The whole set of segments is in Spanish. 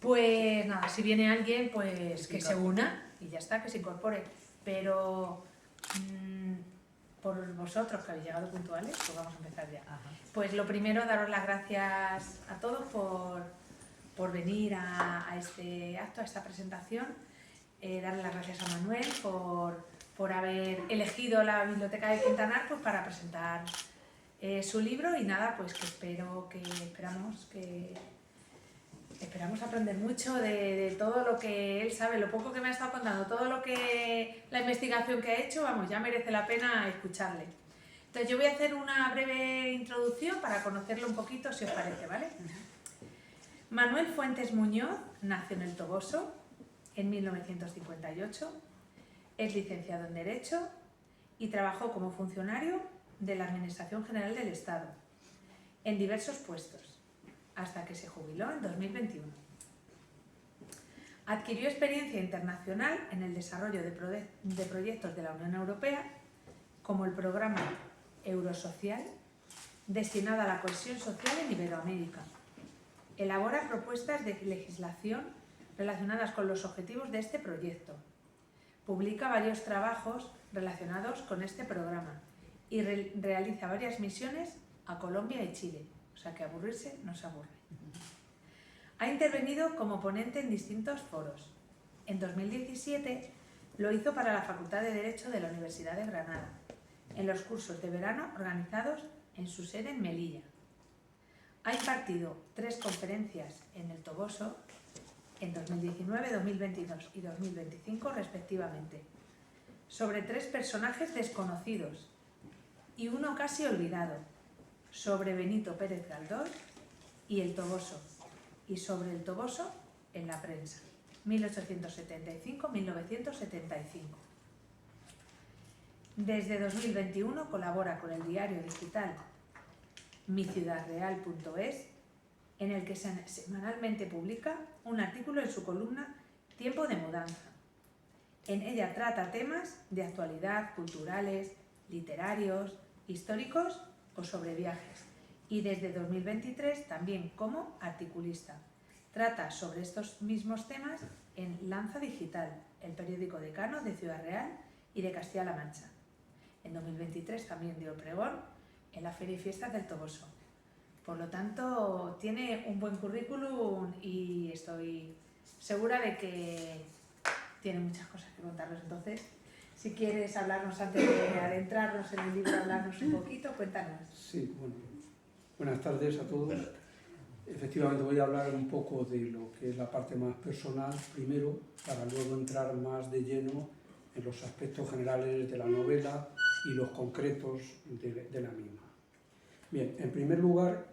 Pues nada, si viene alguien, pues que se una y ya está, que se incorpore. Pero por vosotros que habéis llegado puntuales, pues vamos a empezar ya. Ajá. Pues lo primero, daros las gracias a todos por venir a este acto, a esta presentación. Darle las gracias a Manuel por haber elegido la Biblioteca de Quintanar pues, para presentar su libro y nada, pues que esperamos aprender mucho de todo lo que él sabe, lo poco que me ha estado contando, todo lo que la investigación que ha hecho, vamos, ya merece la pena escucharle. Entonces yo voy a hacer una breve introducción para conocerlo un poquito, si os parece, ¿vale? Manuel Fuentes Muñoz nació en El Toboso en 1958, es licenciado en Derecho y trabajó como funcionario de la Administración General del Estado en diversos puestos, hasta que se jubiló en 2021. Adquirió experiencia internacional en el desarrollo de proyectos de la Unión Europea, como el programa Eurosocial, destinado a la cohesión social en Iberoamérica. Elabora propuestas de legislación relacionadas con los objetivos de este proyecto. Publica varios trabajos relacionados con este programa y realiza varias misiones a Colombia y Chile. O sea que aburrirse no se aburre. Ha intervenido como ponente en distintos foros. En 2017 lo hizo para la Facultad de Derecho de la Universidad de Granada, en los cursos de verano organizados en su sede en Melilla. Ha impartido 3 conferencias en El Toboso en 2019, 2022 y 2025 respectivamente, sobre 3 personajes desconocidos y uno casi olvidado, sobre Benito Pérez Galdós y El Toboso, y sobre El Toboso en la prensa, 1875-1975. Desde 2021 colabora con el diario digital miciudadreal.es, en el que semanalmente publica un artículo en su columna Tiempo de Mudanza. En ella trata temas de actualidad, culturales, literarios, históricos o sobre viajes, y desde 2023 también como articulista. Trata sobre estos mismos temas en Lanza Digital, el periódico decano de Ciudad Real y de Castilla-La Mancha. En 2023 también dio pregón en la Feria y Fiestas del Toboso. Por lo tanto, tiene un buen currículum y estoy segura de que tiene muchas cosas que contarnos. Entonces, si quieres hablarnos antes de adentrarnos en el libro, hablarnos un poquito, cuéntanos. Sí, bueno, buenas tardes a todos. Efectivamente voy a hablar un poco de lo que es la parte más personal primero, para luego entrar más de lleno en los aspectos generales de la novela y los concretos de la misma. Bien, en primer lugar,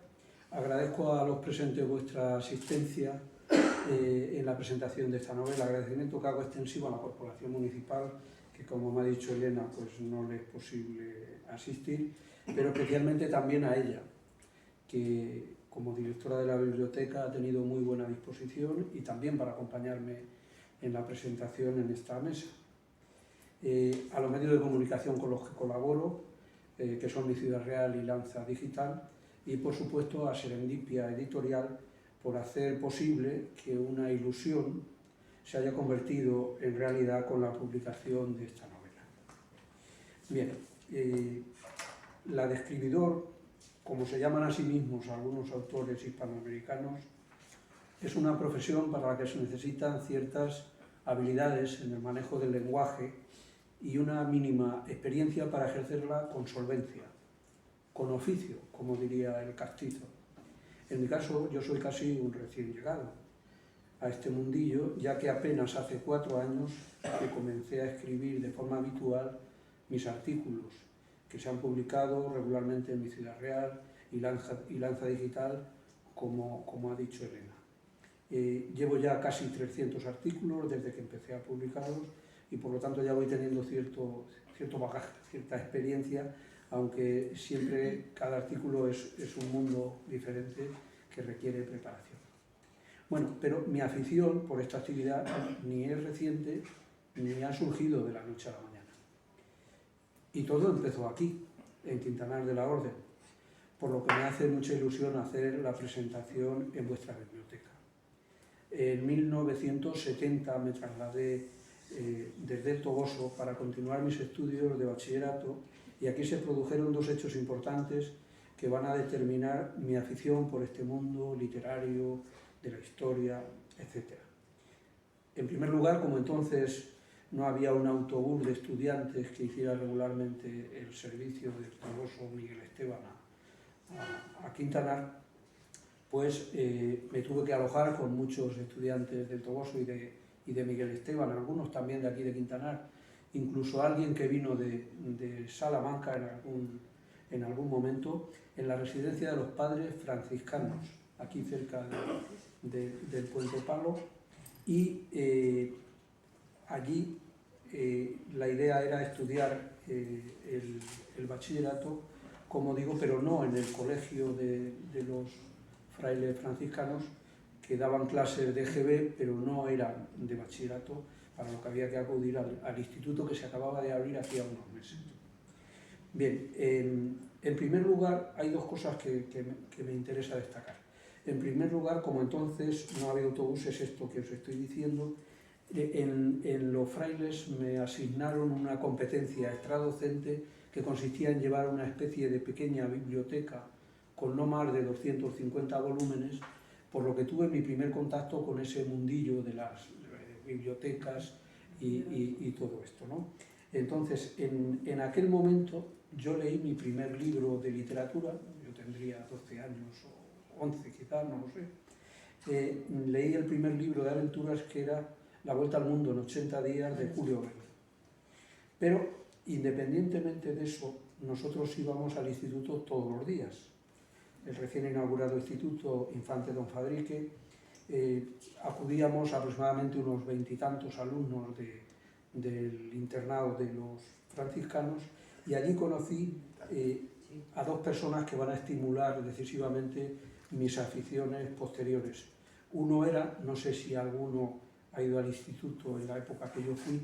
agradezco a los presentes vuestra asistencia en la presentación de esta novela, agradecimiento que hago extensivo a la Corporación Municipal, que como me ha dicho Elena, pues no le es posible asistir, pero especialmente también a ella, que como directora de la biblioteca ha tenido muy buena disposición y también para acompañarme en la presentación en esta mesa. A los medios de comunicación con los que colaboro, que son Mi Ciudad Real y Lanza Digital, y por supuesto a Serendipia Editorial por hacer posible que una ilusión se haya convertido en realidad con la publicación de esta novela. Bien, la de escribidor, como se llaman a sí mismos algunos autores hispanoamericanos, es una profesión para la que se necesitan ciertas habilidades en el manejo del lenguaje y una mínima experiencia para ejercerla con solvencia, con oficio, como diría el castizo. En mi caso, yo soy casi un recién llegado a este mundillo, ya que apenas hace 4 años que comencé a escribir de forma habitual mis artículos, que se han publicado regularmente en Mi Ciudad Real y Lanza Digital, como ha dicho Elena. Llevo ya casi 300 artículos desde que empecé a publicarlos y por lo tanto ya voy teniendo cierto bagaje, cierta experiencia, aunque siempre cada artículo es un mundo diferente que requiere preparación. Bueno, pero mi afición por esta actividad ni es reciente ni ha surgido de la noche a la mañana. Y todo empezó aquí, en Quintanar de la Orden, por lo que me hace mucha ilusión hacer la presentación en vuestra biblioteca. En 1970 me trasladé desde el Toboso para continuar mis estudios de bachillerato, y aquí se produjeron dos hechos importantes que van a determinar mi afición por este mundo literario, de la historia, etc. En primer lugar, como entonces no había un autobús de estudiantes que hiciera regularmente el servicio del Toboso Miguel Esteban a Quintanar, pues me tuve que alojar con muchos estudiantes del Toboso y de Miguel Esteban, algunos también de aquí de Quintanar, incluso alguien que vino de Salamanca en algún momento, en la residencia de los padres franciscanos, aquí cerca del Puente Palo, y allí la idea era estudiar el bachillerato, como digo, pero no en el colegio de los frailes franciscanos, que daban clases de EGB, pero no eran de bachillerato, para lo que había que acudir al instituto que se acababa de abrir hacía unos meses. Bien, en primer lugar, hay dos cosas que me interesa destacar. En primer lugar, como entonces no había autobuses, esto que os estoy diciendo, en los frailes me asignaron una competencia extradocente que consistía en llevar una especie de pequeña biblioteca con no más de 250 volúmenes, por lo que tuve mi primer contacto con ese mundillo de las bibliotecas y todo esto, ¿no? Entonces, en aquel momento yo leí mi primer libro de literatura, yo tendría 12 años o 11 quizás, no lo sé. Leí el primer libro de aventuras, que era La Vuelta al Mundo en 80 días, de Julio Verne. Pero, independientemente de eso, nosotros íbamos al instituto todos los días. El recién inaugurado Instituto Infante Don Fadrique, acudíamos aproximadamente unos 20 y tantos alumnos del internado de los franciscanos, y allí conocí a dos personas que van a estimular decisivamente mis aficiones posteriores. Uno era, no sé si alguno ha ido al instituto en la época que yo fui,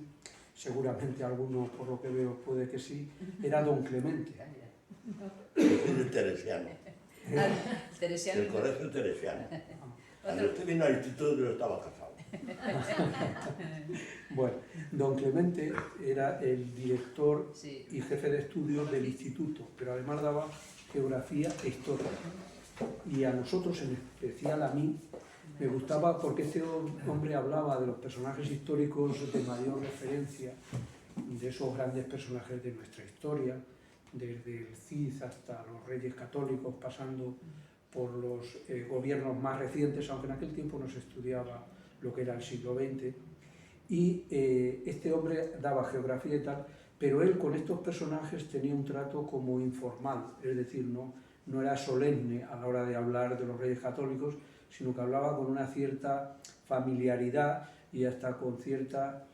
seguramente alguno, por lo que veo, puede que sí, era don Clemente. El teresiano. Teresiano. El colegio teresiano. Cuando usted vino al instituto yo estaba casado. Bueno, don Clemente era el director y jefe de estudios del instituto, pero además daba geografía e historia. Y a nosotros, en especial a mí, me gustaba porque este hombre hablaba de los personajes históricos de mayor referencia, de esos grandes personajes de nuestra historia, desde el Cid hasta los reyes católicos, pasando por los gobiernos más recientes, aunque en aquel tiempo no se estudiaba lo que era el siglo XX. Y este hombre daba geografía y tal, pero él con estos personajes tenía un trato como informal, es decir, no era solemne a la hora de hablar de los reyes católicos, sino que hablaba con una cierta familiaridad y hasta con cierta,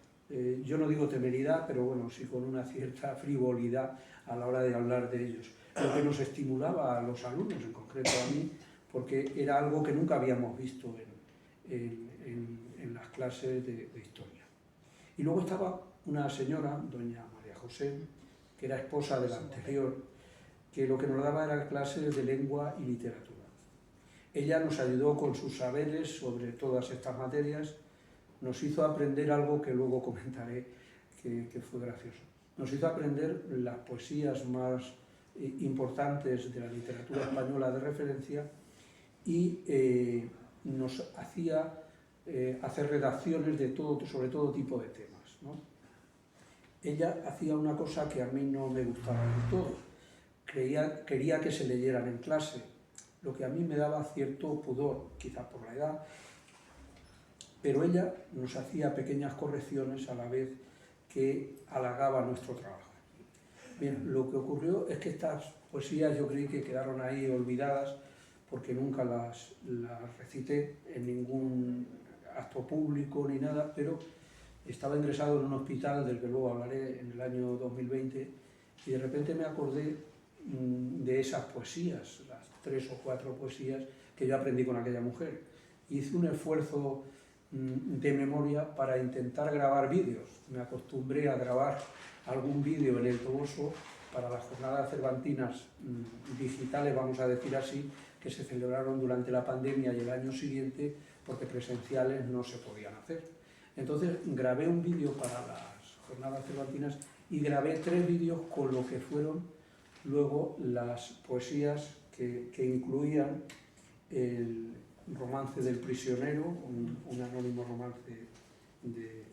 yo no digo temeridad, pero bueno, sí con una cierta frivolidad a la hora de hablar de ellos. Lo que nos estimulaba a los alumnos, en concreto a mí, porque era algo que nunca habíamos visto en las clases de historia. Y luego estaba una señora, doña María José, que era esposa de la anterior, que lo que nos daba era clases de lengua y literatura. Ella nos ayudó con sus saberes sobre todas estas materias, nos hizo aprender algo que luego comentaré que fue gracioso. Nos hizo aprender las poesías más importantes de la literatura española de referencia y nos hacía hacer redacciones de sobre todo tipo de temas, ¿no? Ella hacía una cosa que a mí no me gustaba del todo. Quería que se leyeran en clase, lo que a mí me daba cierto pudor, quizás por la edad, pero ella nos hacía pequeñas correcciones a la vez que halagaba nuestro trabajo. Bien, lo que ocurrió es que estas poesías yo creí que quedaron ahí olvidadas porque nunca las recité en ningún acto público ni nada, pero estaba ingresado en un hospital del que luego hablaré en el año 2020 y de repente me acordé de esas poesías, las 3 o 4 poesías que yo aprendí con aquella mujer. Hice un esfuerzo de memoria para intentar grabar vídeos. Me acostumbré a grabar algún vídeo en el Toboso para las jornadas cervantinas digitales, vamos a decir así, que se celebraron durante la pandemia y el año siguiente, porque presenciales no se podían hacer. Entonces grabé un vídeo para las jornadas cervantinas y grabé 3 vídeos con lo que fueron luego las poesías que incluían el romance del prisionero, un anónimo romance de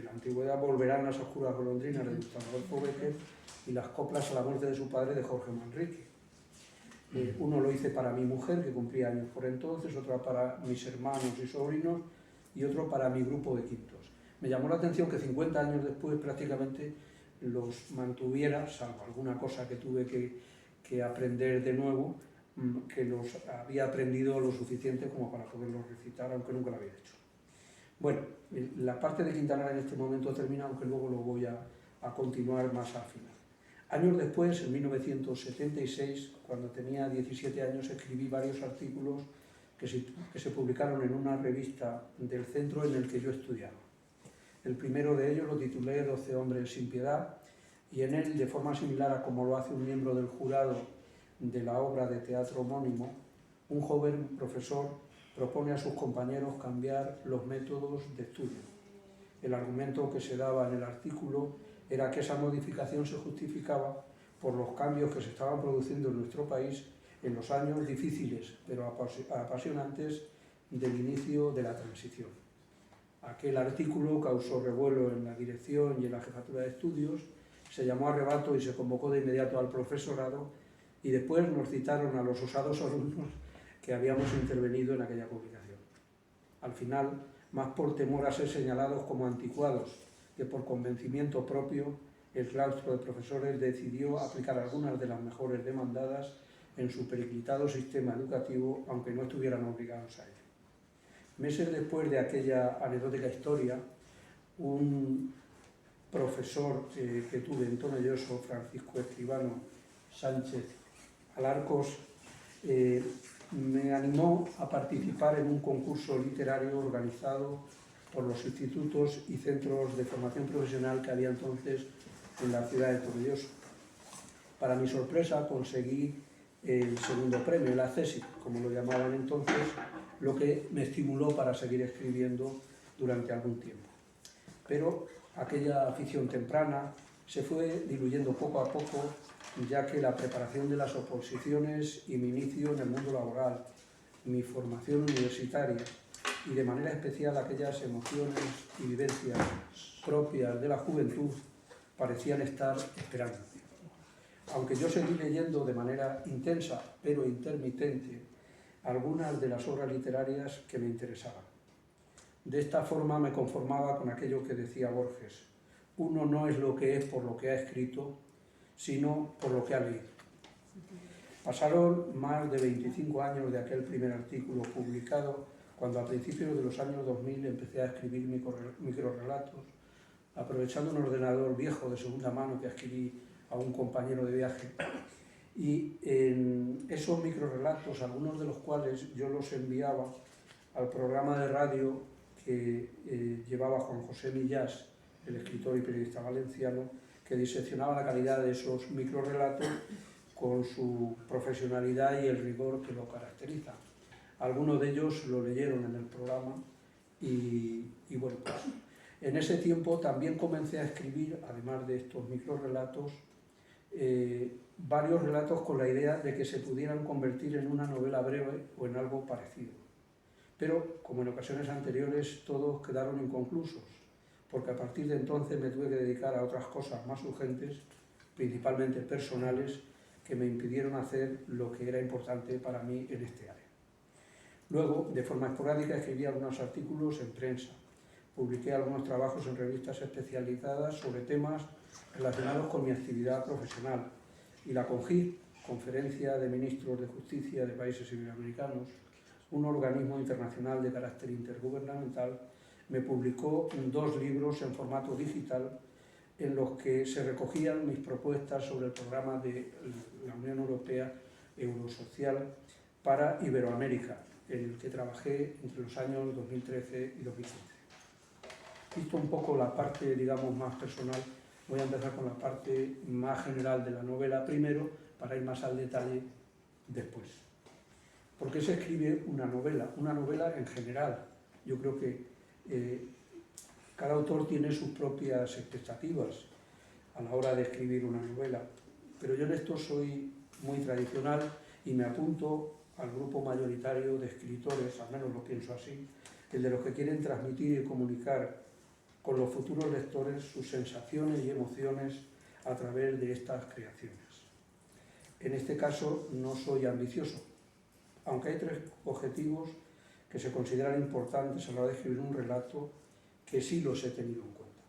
la antigüedad, Volverán las oscuras golondrinas de Gustavo Adolfo Bécquer, y las coplas a la muerte de su padre de Jorge Manrique. Uno lo hice para mi mujer, que cumplía años por entonces, otro para mis hermanos y sobrinos, y otro para mi grupo de quintos. Me llamó la atención que 50 años después prácticamente los mantuviera, salvo alguna cosa que tuve que aprender de nuevo, que los había aprendido lo suficiente como para poderlos recitar, aunque nunca lo había hecho. Bueno, la parte de Quintanar en este momento termina, aunque luego lo voy a continuar más al final. Años después, en 1976, cuando tenía 17 años, escribí varios artículos que se publicaron en una revista del centro en el que yo estudiaba. El primero de ellos lo titulé 12 hombres sin piedad, y en él, de forma similar a como lo hace un miembro del jurado de la obra de teatro homónimo, un joven profesor propone a sus compañeros cambiar los métodos de estudio. El argumento que se daba en el artículo era que esa modificación se justificaba por los cambios que se estaban produciendo en nuestro país en los años difíciles pero apasionantes del inicio de la transición. Aquel artículo causó revuelo en la dirección y en la jefatura de estudios, se llamó a rebato y se convocó de inmediato al profesorado, y después nos citaron a los osados alumnos que habíamos intervenido en aquella publicación. Al final, más por temor a ser señalados como anticuados que por convencimiento propio, el claustro de profesores decidió aplicar algunas de las mejores demandadas en su periclitado sistema educativo, aunque no estuvieran obligados a ello. Meses después de aquella anecdótica historia, un profesor que tuve en Tomelloso, Francisco Escribano Sánchez Alarcos, me animó a participar en un concurso literario organizado por los institutos y centros de formación profesional que había entonces en la ciudad de Tomelloso. Para mi sorpresa conseguí el segundo premio, el ACESI, como lo llamaban entonces, lo que me estimuló para seguir escribiendo durante algún tiempo. Pero aquella afición temprana se fue diluyendo poco a poco, ya que la preparación de las oposiciones y mi inicio en el mundo laboral, mi formación universitaria y de manera especial aquellas emociones y vivencias propias de la juventud parecían estar esperando. Aunque yo seguí leyendo de manera intensa pero intermitente algunas de las obras literarias que me interesaban. De esta forma me conformaba con aquello que decía Borges: uno no es lo que es por lo que ha escrito, sino por lo que ha leído. Pasaron más de 25 años de aquel primer artículo publicado, cuando a principios de los años 2000 empecé a escribir microrrelatos, aprovechando un ordenador viejo de segunda mano que adquirí a un compañero de viaje. Y en esos microrrelatos, algunos de los cuales yo los enviaba al programa de radio que llevaba Juan José Millás, el escritor y periodista valenciano, que diseccionaba la calidad de esos microrrelatos con su profesionalidad y el rigor que lo caracteriza. Algunos de ellos lo leyeron en el programa y bueno, pues en ese tiempo también comencé a escribir, además de estos microrrelatos, varios relatos con la idea de que se pudieran convertir en una novela breve o en algo parecido. Pero, como en ocasiones anteriores, todos quedaron inconclusos, porque a partir de entonces me tuve que dedicar a otras cosas más urgentes, principalmente personales, que me impidieron hacer lo que era importante para mí en este área. Luego, de forma esporádica, escribí algunos artículos en prensa. Publiqué algunos trabajos en revistas especializadas sobre temas relacionados con mi actividad profesional. Y la CONGIP, Conferencia de Ministros de Justicia de Países Iberoamericanos, un organismo internacional de carácter intergubernamental, me publicó 2 libros en formato digital en los que se recogían mis propuestas sobre el programa de la Unión Europea Eurosocial para Iberoamérica, en el que trabajé entre los años 2013 y 2015. Visto un poco la parte, digamos, más personal, voy a empezar con la parte más general de la novela primero, para ir más al detalle después. ¿Por qué se escribe una novela? Una novela en general. Yo creo que cada autor tiene sus propias expectativas a la hora de escribir una novela, pero yo en esto soy muy tradicional y me apunto al grupo mayoritario de escritores, al menos lo pienso así, el de los que quieren transmitir y comunicar con los futuros lectores sus sensaciones y emociones a través de estas creaciones. En este caso no soy ambicioso, aunque hay 3 objetivos que se consideran importantes a la hora de escribir un relato que sí los he tenido en cuenta.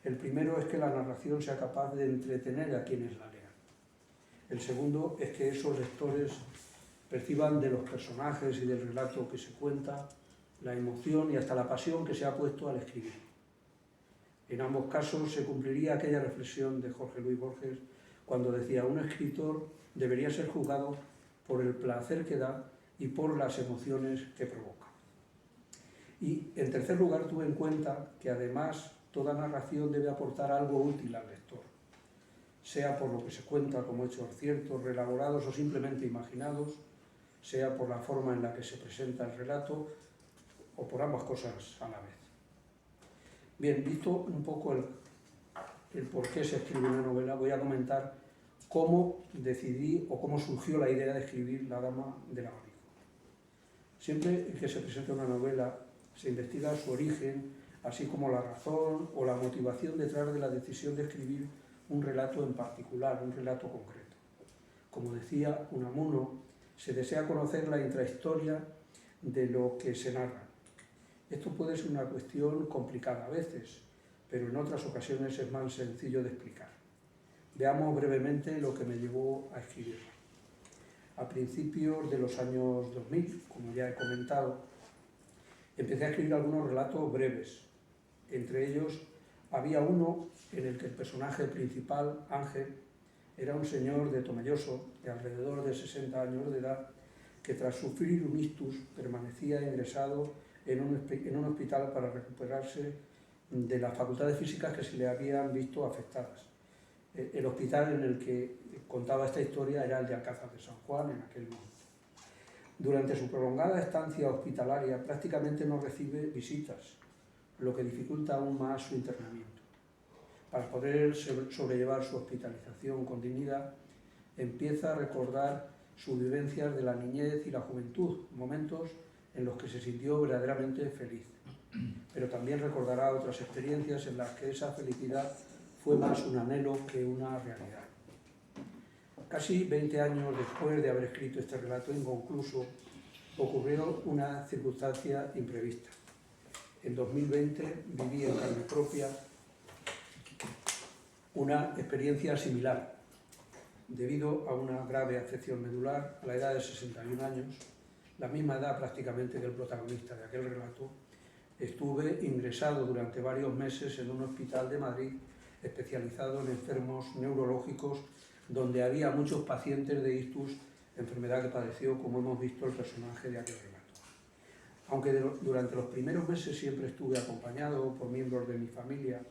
El primero es que la narración sea capaz de entretener a quienes la lean. El segundo es que esos lectores perciban de los personajes y del relato que se cuenta la emoción y hasta la pasión que se ha puesto al escribir. En ambos casos se cumpliría aquella reflexión de Jorge Luis Borges cuando decía: un escritor debería ser juzgado por el placer que da y por las emociones que provoca. Y en tercer lugar tuve en cuenta que además toda narración debe aportar algo útil al lector, sea por lo que se cuenta como hechos ciertos, reelaborados o simplemente imaginados, sea por la forma en la que se presenta el relato o por ambas cosas a la vez. Bien, visto un poco el por qué se escribe una novela, voy a comentar cómo decidí o cómo surgió la idea de escribir La dama del abanico. Siempre que se presenta una novela se investiga su origen, así como la razón o la motivación detrás de la decisión de escribir un relato en particular, un relato concreto. Como decía Unamuno, se desea conocer la intrahistoria de lo que se narra. Esto puede ser una cuestión complicada a veces, pero en otras ocasiones es más sencillo de explicar. Veamos brevemente lo que me llevó a escribirla. A principios de los años 2000, como ya he comentado, empecé a escribir algunos relatos breves. Entre ellos había uno en el que el personaje principal, Ángel, era un señor de Tomelloso, de alrededor de 60 años de edad, que tras sufrir un ictus permanecía ingresado en un hospital para recuperarse de las facultades físicas que se le habían visto afectadas. El hospital en el que contaba esta historia era el de Alcázar de San Juan en aquel momento. Durante su prolongada estancia hospitalaria prácticamente no recibe visitas, lo que dificulta aún más su internamiento. Para poder sobrellevar su hospitalización con dignidad, empieza a recordar sus vivencias de la niñez y la juventud, momentos en los que se sintió verdaderamente feliz. Pero también recordará otras experiencias en las que esa felicidad fue más un anhelo que una realidad. Casi 20 años después de haber escrito este relato inconcluso, ocurrió una circunstancia imprevista. En 2020 viví en carne propia una experiencia similar. Debido a una grave afección medular, a la edad de 61 años, la misma edad prácticamente que el protagonista de aquel relato, estuve ingresado durante varios meses en un hospital de Madrid especializado en enfermos neurológicos, donde había muchos pacientes de ictus, enfermedad que padeció, como hemos visto, el personaje de aquel relato. Aunque durante los primeros meses siempre estuve acompañado por miembros de mi familia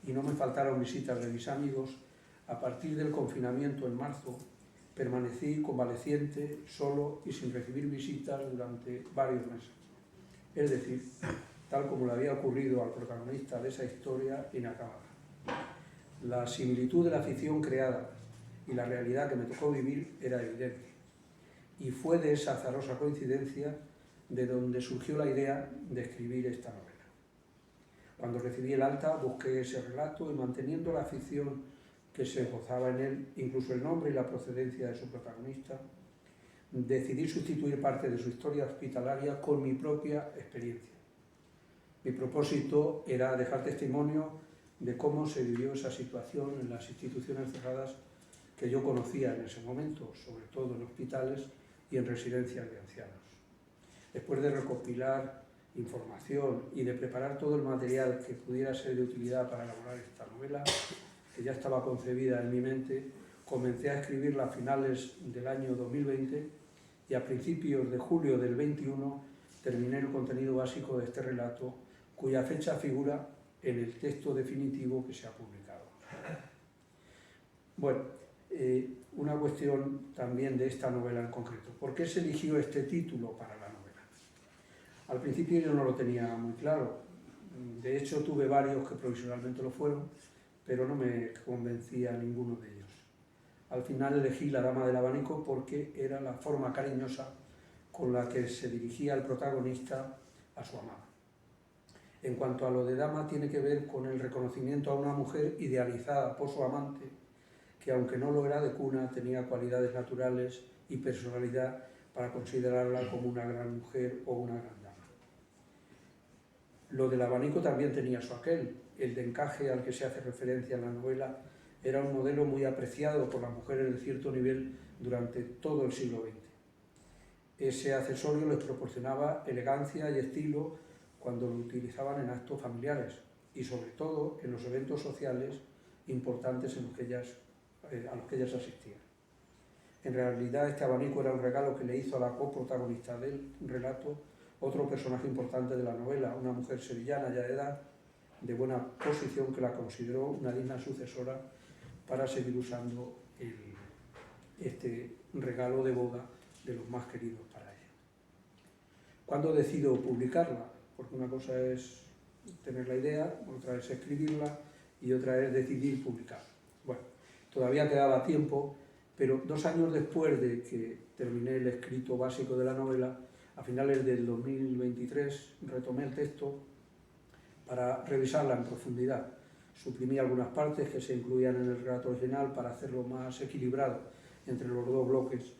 y no me faltaron visitas de mis amigos, a partir del confinamiento en marzo permanecí convaleciente, solo y sin recibir visitas durante varios meses. Es decir, tal como le había ocurrido al protagonista de esa historia inacabada. La similitud de la ficción creada y la realidad que me tocó vivir era evidente. Y fue de esa azarosa coincidencia de donde surgió la idea de escribir esta novela. Cuando recibí el alta, busqué ese relato y, manteniendo la ficción que se esbozaba en él, incluso el nombre y la procedencia de su protagonista, decidí sustituir parte de su historia hospitalaria con mi propia experiencia. Mi propósito era dejar testimonio de cómo se vivió esa situación en las instituciones cerradas que yo conocía en ese momento, sobre todo en hospitales y en residencias de ancianos. Después de recopilar información y de preparar todo el material que pudiera ser de utilidad para elaborar esta novela, que ya estaba concebida en mi mente, comencé a escribirla a finales del año 2020 y a principios de julio del 21 terminé el contenido básico de este relato, cuya fecha figura en el texto definitivo que se ha publicado. Bueno, una cuestión también de esta novela en concreto. ¿Por qué se eligió este título para la novela? Al principio yo no lo tenía muy claro. De hecho, tuve varios que provisionalmente lo fueron, pero no me convencía ninguno de ellos. Al final elegí La dama del abanico porque era la forma cariñosa con la que se dirigía el protagonista a su amada. En cuanto a lo de dama, tiene que ver con el reconocimiento a una mujer idealizada por su amante, que aunque no lo era de cuna, tenía cualidades naturales y personalidad para considerarla como una gran mujer o una gran dama. Lo del abanico también tenía su aquel. El de encaje al que se hace referencia en la novela era un modelo muy apreciado por las mujeres de cierto nivel durante todo el siglo XX. Ese accesorio les proporcionaba elegancia y estilo cuando lo utilizaban en actos familiares y sobre todo en los eventos sociales importantes a los que ellas asistían. En realidad este abanico era un regalo que le hizo a la coprotagonista del relato otro personaje importante de la novela, una mujer sevillana ya de edad, de buena posición, que la consideró una digna sucesora para seguir usando este regalo de boda de los más queridos para ella. ¿Cuándo decido publicarla? Porque una cosa es tener la idea, otra es escribirla y otra es decidir publicarla. Bueno, todavía quedaba tiempo, pero 2 años después de que terminé el escrito básico de la novela, a finales del 2023 retomé el texto para revisarla en profundidad. Suprimí algunas partes que se incluían en el relato original para hacerlo más equilibrado entre los 2 bloques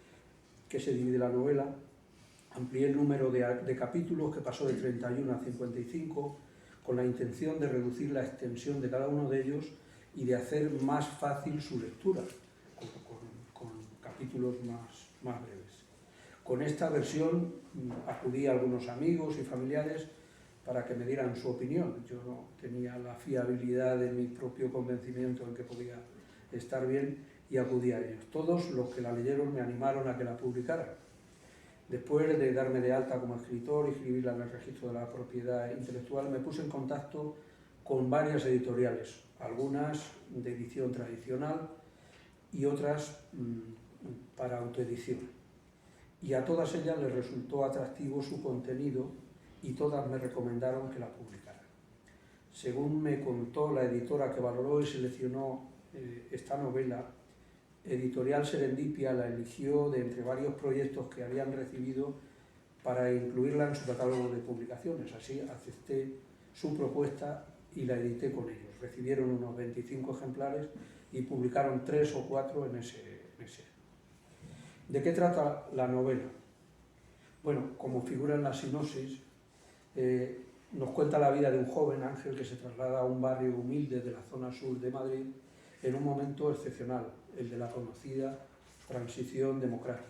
que se divide la novela. Amplié el número de capítulos, que pasó de 31 a 55, con la intención de reducir la extensión de cada uno de ellos y de hacer más fácil su lectura, con capítulos más breves. Con esta versión acudí a algunos amigos y familiares para que me dieran su opinión. Yo no tenía la fiabilidad de mi propio convencimiento en que podía estar bien y acudí a ellos. Todos los que la leyeron me animaron a que la publicara. Después de darme de alta como escritor y escribirla en el registro de la propiedad intelectual, me puse en contacto con varias editoriales, algunas de edición tradicional y otras para autoedición. Y a todas ellas les resultó atractivo su contenido y todas me recomendaron que la publicara. Según me contó la editora que valoró y seleccionó esta novela, Editorial Serendipia la eligió de entre varios proyectos que habían recibido para incluirla en su catálogo de publicaciones. Así acepté su propuesta y la edité con ellos. Recibieron unos 25 ejemplares y publicaron 3 o 4 en ese. ¿De qué trata la novela? Bueno, como figura en la sinopsis, nos cuenta la vida de un joven, Ángel, que se traslada a un barrio humilde de la zona sur de Madrid en un momento excepcional, el de la conocida transición democrática.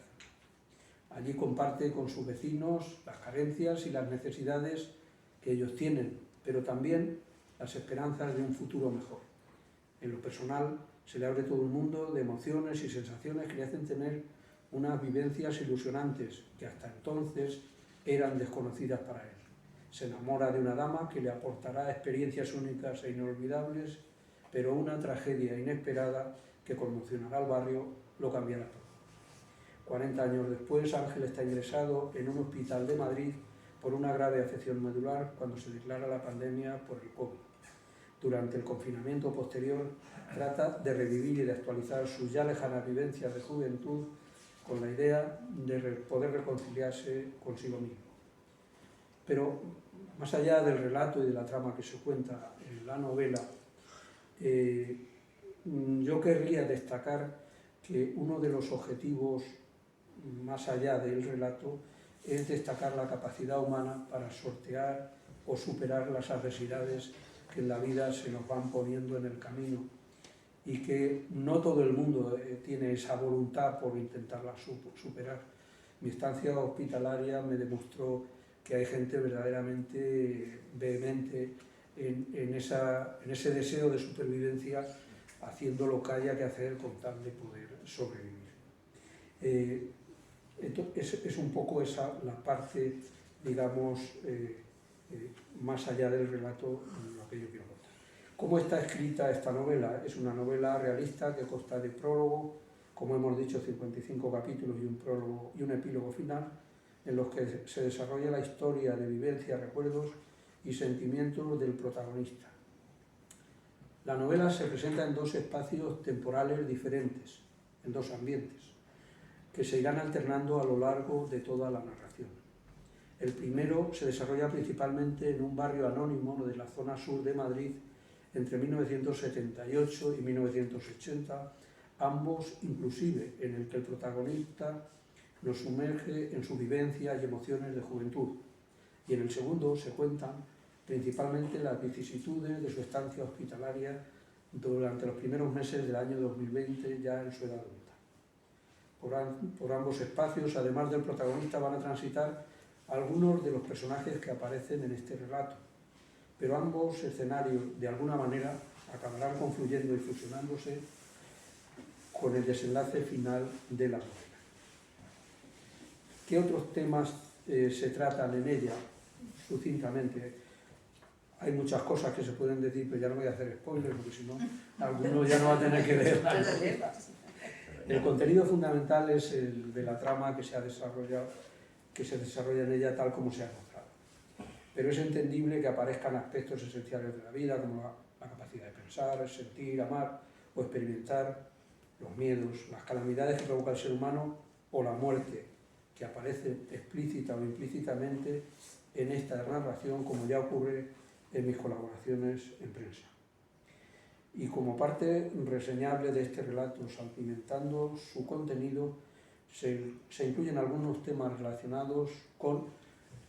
Allí comparte con sus vecinos las carencias y las necesidades que ellos tienen, pero también las esperanzas de un futuro mejor. En lo personal, se le abre todo un mundo de emociones y sensaciones que le hacen tener unas vivencias ilusionantes que hasta entonces eran desconocidas para él. Se enamora de una dama que le aportará experiencias únicas e inolvidables, pero una tragedia inesperada que conmocionará al barrio lo cambiará todo. 40 años después, Ángel está ingresado en un hospital de Madrid por una grave afección medular cuando se declara la pandemia por el COVID. Durante el confinamiento posterior, trata de revivir y de actualizar sus ya lejanas vivencias de juventud con la idea de poder reconciliarse consigo mismo. Pero más allá del relato y de la trama que se cuenta en la novela, yo querría destacar que uno de los objetivos más allá del relato es destacar la capacidad humana para sortear o superar las adversidades que en la vida se nos van poniendo en el camino y que no todo el mundo tiene esa voluntad por intentarla superar. Mi estancia hospitalaria me demostró que hay gente verdaderamente vehemente en ese deseo de supervivencia, haciendo lo que haya que hacer con tal de poder sobrevivir. Es un poco esa la parte, digamos, más allá del relato, lo que yo quiero contar. ¿Cómo está escrita esta novela? Es una novela realista que consta de prólogo, como hemos dicho, 55 capítulos y un prólogo y un epílogo final, en los que se desarrolla la historia de vivencias, recuerdos y sentimientos del protagonista. La novela se presenta en dos espacios temporales diferentes, en dos ambientes, que se irán alternando a lo largo de toda la narración. El primero se desarrolla principalmente en un barrio anónimo de la zona sur de Madrid entre 1978 y 1980, ambos inclusive en el que el protagonista nos sumerge en sus vivencias y emociones de juventud. Y en el segundo se cuentan principalmente las vicisitudes de su estancia hospitalaria durante los primeros meses del año 2020, ya en su edad adulta. Por ambos espacios, además del protagonista, van a transitar algunos de los personajes que aparecen en este relato, pero ambos escenarios, de alguna manera, acabarán confluyendo y fusionándose con el desenlace final de la novela. ¿Qué otros temas se tratan en ella? Sucintamente, hay muchas cosas que se pueden decir, pero ya no voy a hacer spoilers, porque si no, alguno ya no va a tener que leer. El contenido fundamental es el de la trama que se desarrolla en ella tal como se ha mostrado. Pero es entendible que aparezcan aspectos esenciales de la vida, como la capacidad de pensar, sentir, amar o experimentar, los miedos, las calamidades que provoca el ser humano o la muerte, que aparece explícita o implícitamente en esta narración, como ya ocurre en mis colaboraciones en prensa. Y como parte reseñable de este relato, salpimentando su contenido, se incluyen algunos temas relacionados con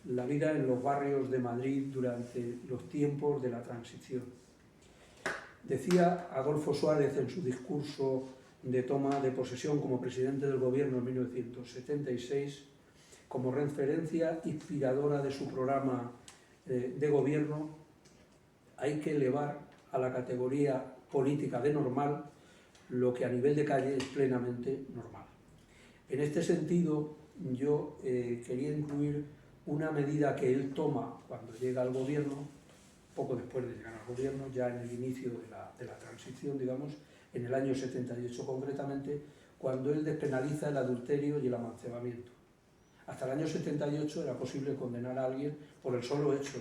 la vida en los barrios de Madrid durante los tiempos de la transición. Decía Adolfo Suárez en su discurso de toma de posesión como presidente del gobierno en 1976, como referencia inspiradora de su programa de gobierno, hay que elevar a la categoría política de normal lo que a nivel de calle es plenamente normal. En este sentido, yo quería incluir una medida que él toma cuando llega al gobierno, poco después de llegar al gobierno, ya en el inicio de la transición, digamos, en el año 78 concretamente, cuando él despenaliza el adulterio y el amancebamiento. Hasta el año 78 era posible condenar a alguien por el solo hecho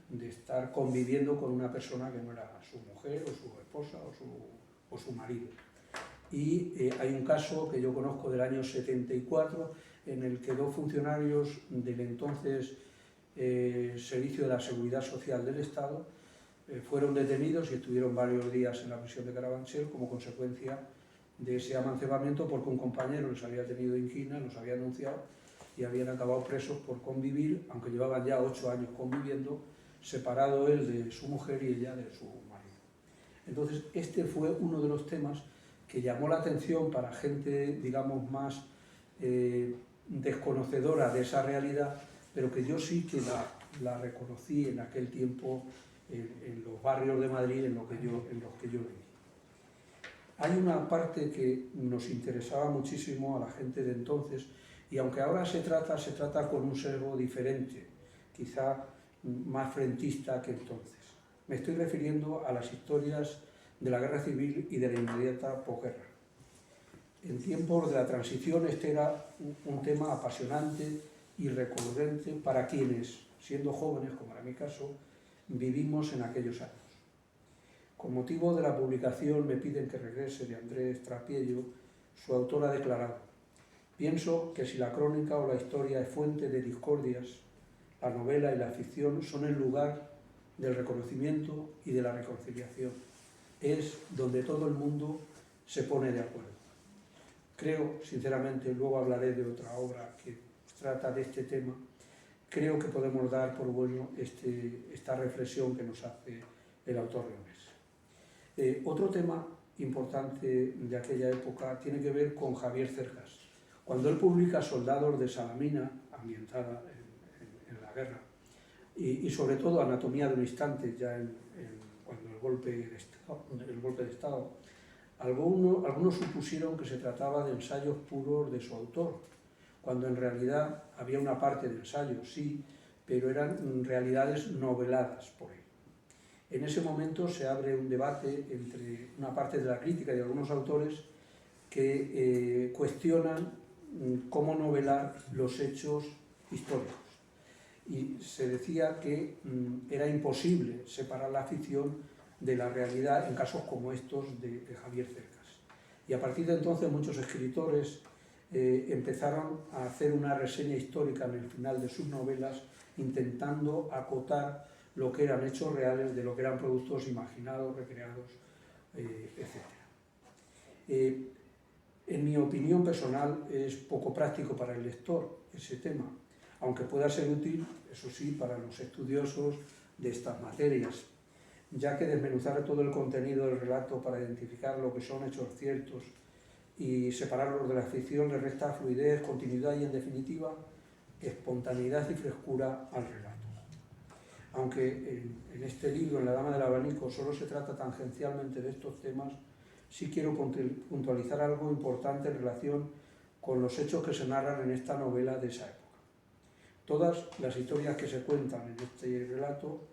de estar conviviendo con una persona que no era su mujer o su esposa o su marido. Y hay un caso que yo conozco del año 74 en el que dos funcionarios del entonces Servicio de la Seguridad Social del Estado fueron detenidos y estuvieron varios días en la prisión de Carabanchel como consecuencia de ese amancebamiento, porque un compañero les había tenido inquina, los había denunciado y habían acabado presos por convivir, aunque llevaban ya 8 años conviviendo, separado él de su mujer y ella de su marido. Entonces, este fue uno de los temas que llamó la atención para gente, digamos, más desconocedora de esa realidad, pero que yo sí que la reconocí en aquel tiempo en los barrios de Madrid en los que yo viví. Hay una parte que nos interesaba muchísimo a la gente de entonces, y aunque ahora se trata con un sesgo diferente, quizá más frentista que entonces. Me estoy refiriendo a las historias de la guerra civil y de la inmediata posguerra. En tiempos de la transición este era un tema apasionante y recurrente para quienes, siendo jóvenes, como era mi caso, vivimos en aquellos años. Con motivo de la publicación Me piden que regrese de Andrés Trapiello, su autor ha declarado: pienso que si la crónica o la historia es fuente de discordias, la novela y la ficción son el lugar del reconocimiento y de la reconciliación. Es donde todo el mundo se pone de acuerdo. Creo, sinceramente, luego hablaré de otra obra que trata de este tema, creo que podemos dar por bueno esta reflexión que nos hace el autor leonés. Otro tema importante de aquella época tiene que ver con Javier Cercas. Cuando él publica Soldados de Salamina, ambientada en la guerra, y sobre todo Anatomía de un instante, ya cuando el golpe de Estado, algunos supusieron que se trataba de ensayos puros de su autor, cuando en realidad había una parte de ensayo, sí, pero eran realidades noveladas por él. En ese momento se abre un debate entre una parte de la crítica y algunos autores que cuestionan cómo novelar los hechos históricos. Y se decía que era imposible separar la ficción de la realidad en casos como estos de Javier Cercas. Y a partir de entonces muchos escritores empezaron a hacer una reseña histórica en el final de sus novelas, intentando acotar lo que eran hechos reales de lo que eran productos imaginados, recreados, etc. En mi opinión personal es poco práctico para el lector ese tema, aunque pueda ser útil, eso sí, para los estudiosos de estas materias, ya que desmenuzar todo el contenido del relato para identificar lo que son hechos ciertos y separarlos de la ficción le resta fluidez, continuidad y, en definitiva, espontaneidad y frescura al relato. Aunque en este libro, en La dama del abanico, solo se trata tangencialmente de estos temas, sí quiero puntualizar algo importante en relación con los hechos que se narran en esta novela de esa época. Todas las historias que se cuentan en este relato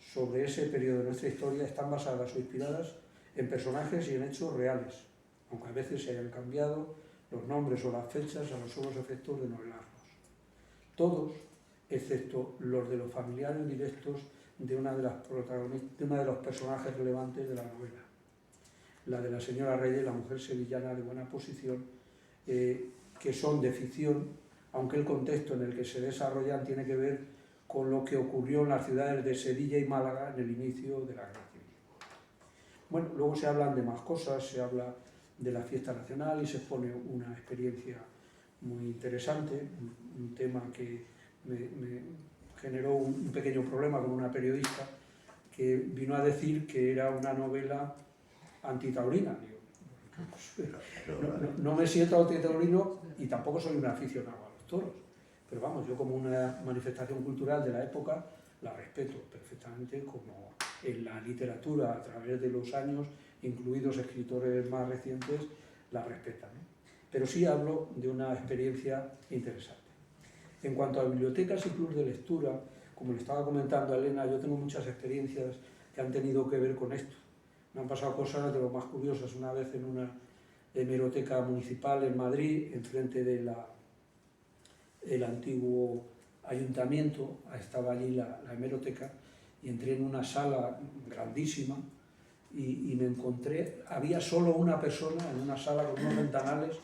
sobre ese periodo de nuestra historia están basadas o inspiradas en personajes y en hechos reales, aunque a veces se hayan cambiado los nombres o las fechas a los solos efectos de novelarlos. Todos, excepto los de los familiares directos de una de los personajes relevantes de la novela, la de la señora Reyes, la mujer sevillana de buena posición, que son de ficción, aunque el contexto en el que se desarrollan tiene que ver con lo que ocurrió en las ciudades de Sevilla y Málaga en el inicio de la Guerra Civil. Bueno, luego se hablan de más cosas, se habla de la fiesta nacional y se expone una experiencia muy interesante, un tema que me generó un pequeño problema con una periodista que vino a decir que era una novela antitaurina. No me siento antitaurino y tampoco soy un aficionado a los toros, pero vamos, yo como una manifestación cultural de la época la respeto perfectamente, como en la literatura a través de los años, incluidos escritores más recientes, la respetan, ¿no? Pero sí hablo de una experiencia interesante. En cuanto a bibliotecas y clubes de lectura, como le estaba comentando a Elena, yo tengo muchas experiencias que han tenido que ver con esto. Me han pasado cosas de lo más curiosas. Una vez en una hemeroteca municipal en Madrid, enfrente del antiguo ayuntamiento, estaba allí la hemeroteca, y entré en una sala grandísima y me encontré, había solo una persona en una sala con unos ventanales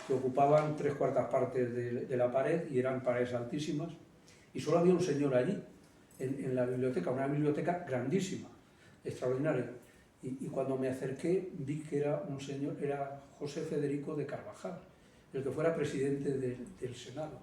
que ocupaban 3/4 partes de la pared y eran paredes altísimas, y solo había un señor allí, en la biblioteca, una biblioteca grandísima, extraordinaria. Y cuando me acerqué vi que era un señor, era José Federico de Carvajal, el que fuera presidente del Senado.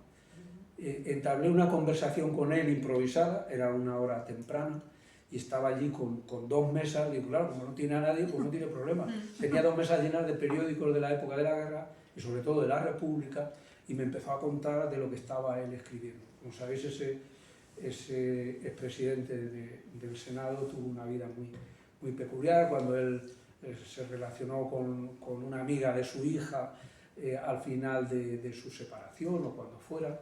Entablé una conversación con él improvisada, era una hora temprana, y estaba allí con 2 mesas, y claro, como no tiene a nadie, pues no tiene problema. Tenía 2 mesas llenas de periódicos de la época de la guerra, y sobre todo de la República, y me empezó a contar de lo que estaba él escribiendo. Como sabéis, ese expresidente del Senado tuvo una vida muy peculiar. Cuando él se relacionó con una amiga de su hija al final de su separación o cuando fuera,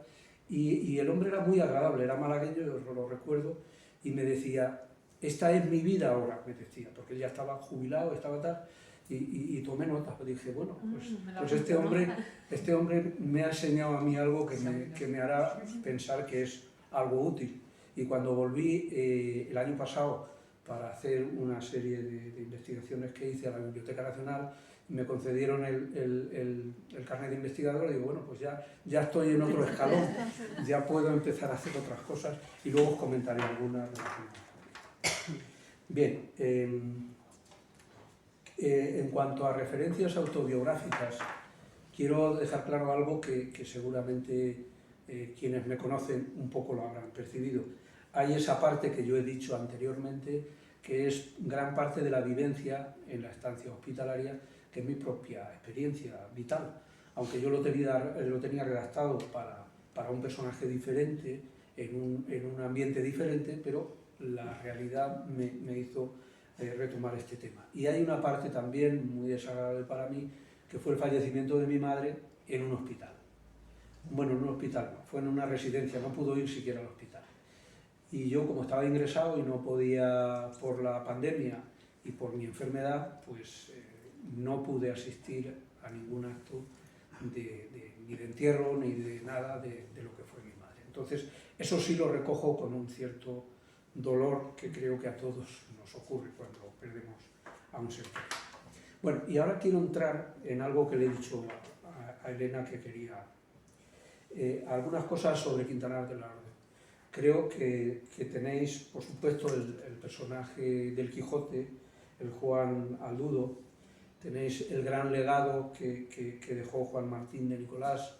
y el hombre era muy agradable, era malagueño, yo lo recuerdo, y me decía, esta es mi vida ahora, me decía, porque él ya estaba jubilado, estaba tal, y tomé nota, dije, bueno, pues este hombre me ha enseñado a mí algo que me hará pensar que es algo útil. Y cuando volví el año pasado para hacer una serie de investigaciones que hice a la Biblioteca Nacional, me concedieron el carnet de investigador, y digo, bueno, pues ya estoy en otro escalón, ya puedo empezar a hacer otras cosas, y luego os comentaré algunas. Bien, en cuanto a referencias autobiográficas, quiero dejar claro algo que seguramente quienes me conocen un poco lo habrán percibido. Hay esa parte que yo he dicho anteriormente, que es gran parte de la vivencia en la estancia hospitalaria, que es mi propia experiencia vital. Aunque yo lo tenía redactado para un personaje diferente, en un ambiente diferente, pero la realidad me hizo retomar este tema. Y hay una parte también muy desagradable para mí, que fue el fallecimiento de mi madre en un hospital. Bueno, en un hospital no, fue en una residencia, no pudo ir siquiera al hospital. Y yo, como estaba ingresado y no podía, por la pandemia y por mi enfermedad, pues no pude asistir a ningún acto ni de entierro ni de nada de lo que fue mi madre. Entonces, eso sí lo recojo con un cierto dolor que creo que a todos nos ocurre cuando perdemos a un ser querido. Bueno, y ahora quiero entrar en algo que le he dicho a Elena que quería. Algunas cosas sobre Quintanar de la Orden. Creo que tenéis, por supuesto, el personaje del Quijote, el Juan Aldudo, tenéis el gran legado que dejó Juan Martín de Nicolás,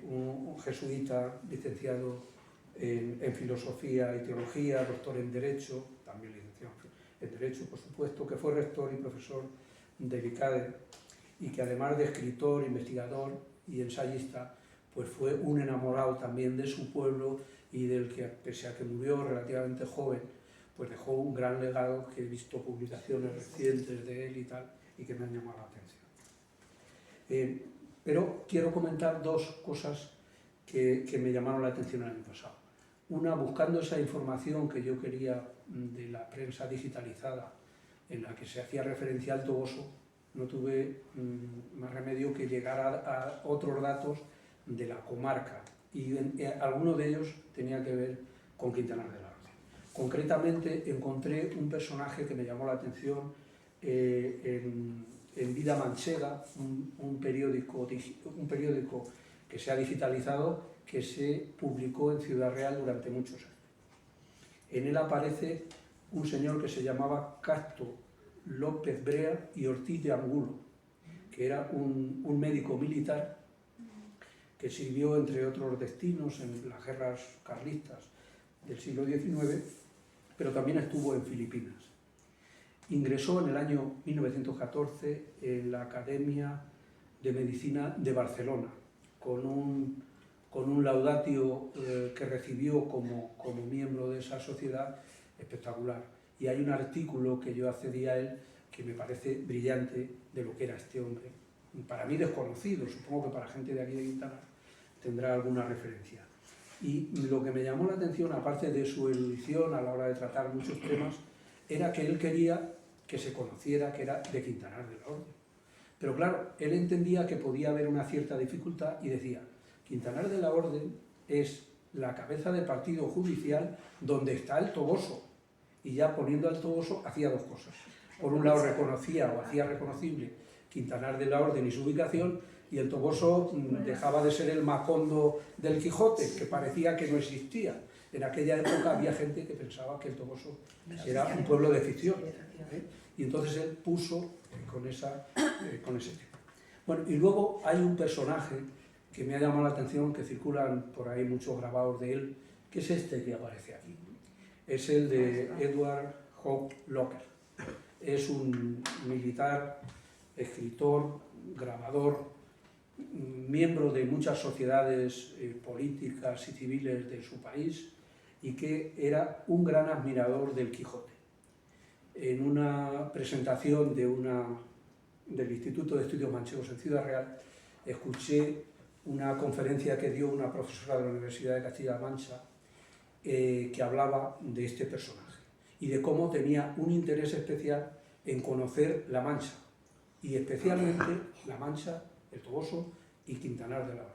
un jesuita licenciado en Filosofía y Teología, doctor en Derecho, también licenciado en Derecho, por supuesto, que fue rector y profesor de Vicade, y que además de escritor, investigador y ensayista, pues fue un enamorado también de su pueblo y del que, pese a que murió relativamente joven, pues dejó un gran legado, que he visto publicaciones recientes de él y tal, y que me han llamado la atención. Pero quiero comentar dos cosas que me llamaron la atención el año pasado. Una, buscando esa información que yo quería de la prensa digitalizada, en la que se hacía referencia al Toboso, no tuve más remedio que llegar a otros datos de la comarca, y alguno de ellos tenía que ver con Quintanar de la Orden. Concretamente encontré un personaje que me llamó la atención en Vida Manchega, un periódico que se ha digitalizado, que se publicó en Ciudad Real durante muchos años. En él aparece un señor que se llamaba Casto López Brea y Ortiz de Angulo, que era un médico militar que sirvió, entre otros destinos, en las guerras carlistas del siglo XIX, pero también estuvo en Filipinas. Ingresó en el año 1914 en la Academia de Medicina de Barcelona, con un laudatio que recibió como miembro de esa sociedad espectacular. Y hay un artículo que yo accedí a él que me parece brillante de lo que era este hombre. Para mí desconocido, supongo que para gente de aquí de Quintana tendrá alguna referencia. Y lo que me llamó la atención, aparte de su erudición a la hora de tratar muchos temas, era que él quería que se conociera que era de Quintanar de la Orden. Pero claro, él entendía que podía haber una cierta dificultad y decía: Quintanar de la Orden es la cabeza de partido judicial donde está el Toboso. Y ya poniendo al Toboso hacía dos cosas. Por un lado reconocía o hacía reconocible Quintanar de la Orden y su ubicación, y el Toboso dejaba de ser el Macondo del Quijote, que parecía que no existía. En aquella época había gente que pensaba que el Toboso era un pueblo de ficción, ¿eh? Y entonces él puso con ese tema. Bueno, y luego hay un personaje que me ha llamado la atención, que circulan por ahí muchos grabados de él, que es este que aparece aquí. Es el de Edward Hogg Locker. Es un militar, escritor, grabador, miembro de muchas sociedades políticas y civiles de su país, y que era un gran admirador del Quijote. En una presentación del Instituto de Estudios Manchegos en Ciudad Real, escuché una conferencia que dio una profesora de la Universidad de Castilla-La Mancha, que hablaba de este personaje y de cómo tenía un interés especial en conocer La Mancha, y especialmente La Mancha, el Toboso y Quintanar de la Orden.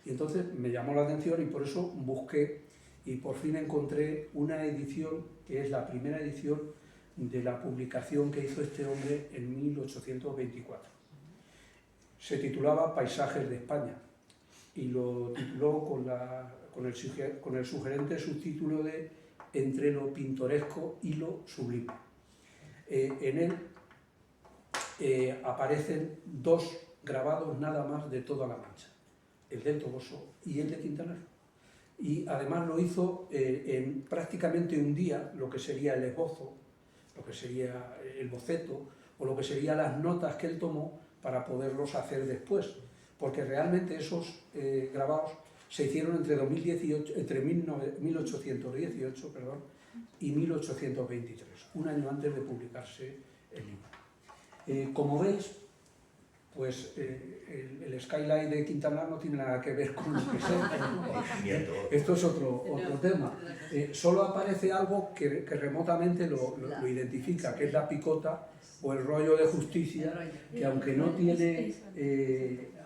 Y entonces me llamó la atención y por eso busqué, y por fin encontré una edición que es la primera edición de la publicación que hizo este hombre en 1824. Se titulaba Paisajes de España y lo tituló con el sugerente subtítulo de Entre lo pintoresco y lo sublime. En él aparecen dos grabados nada más de toda La Mancha, el del Toboso y el de Quintanar. Y además lo hizo en prácticamente un día, lo que sería el esbozo, lo que sería el boceto, o lo que serían las notas que él tomó para poderlos hacer después, porque realmente esos grabados se hicieron entre 1818 y 1823, un año antes de publicarse el libro. Como veis, pues el skyline de Quintana no tiene nada que ver con lo que sea. Esto es otro tema. Solo aparece algo que remotamente lo identifica, que es la picota o el rollo de justicia, que aunque no tiene,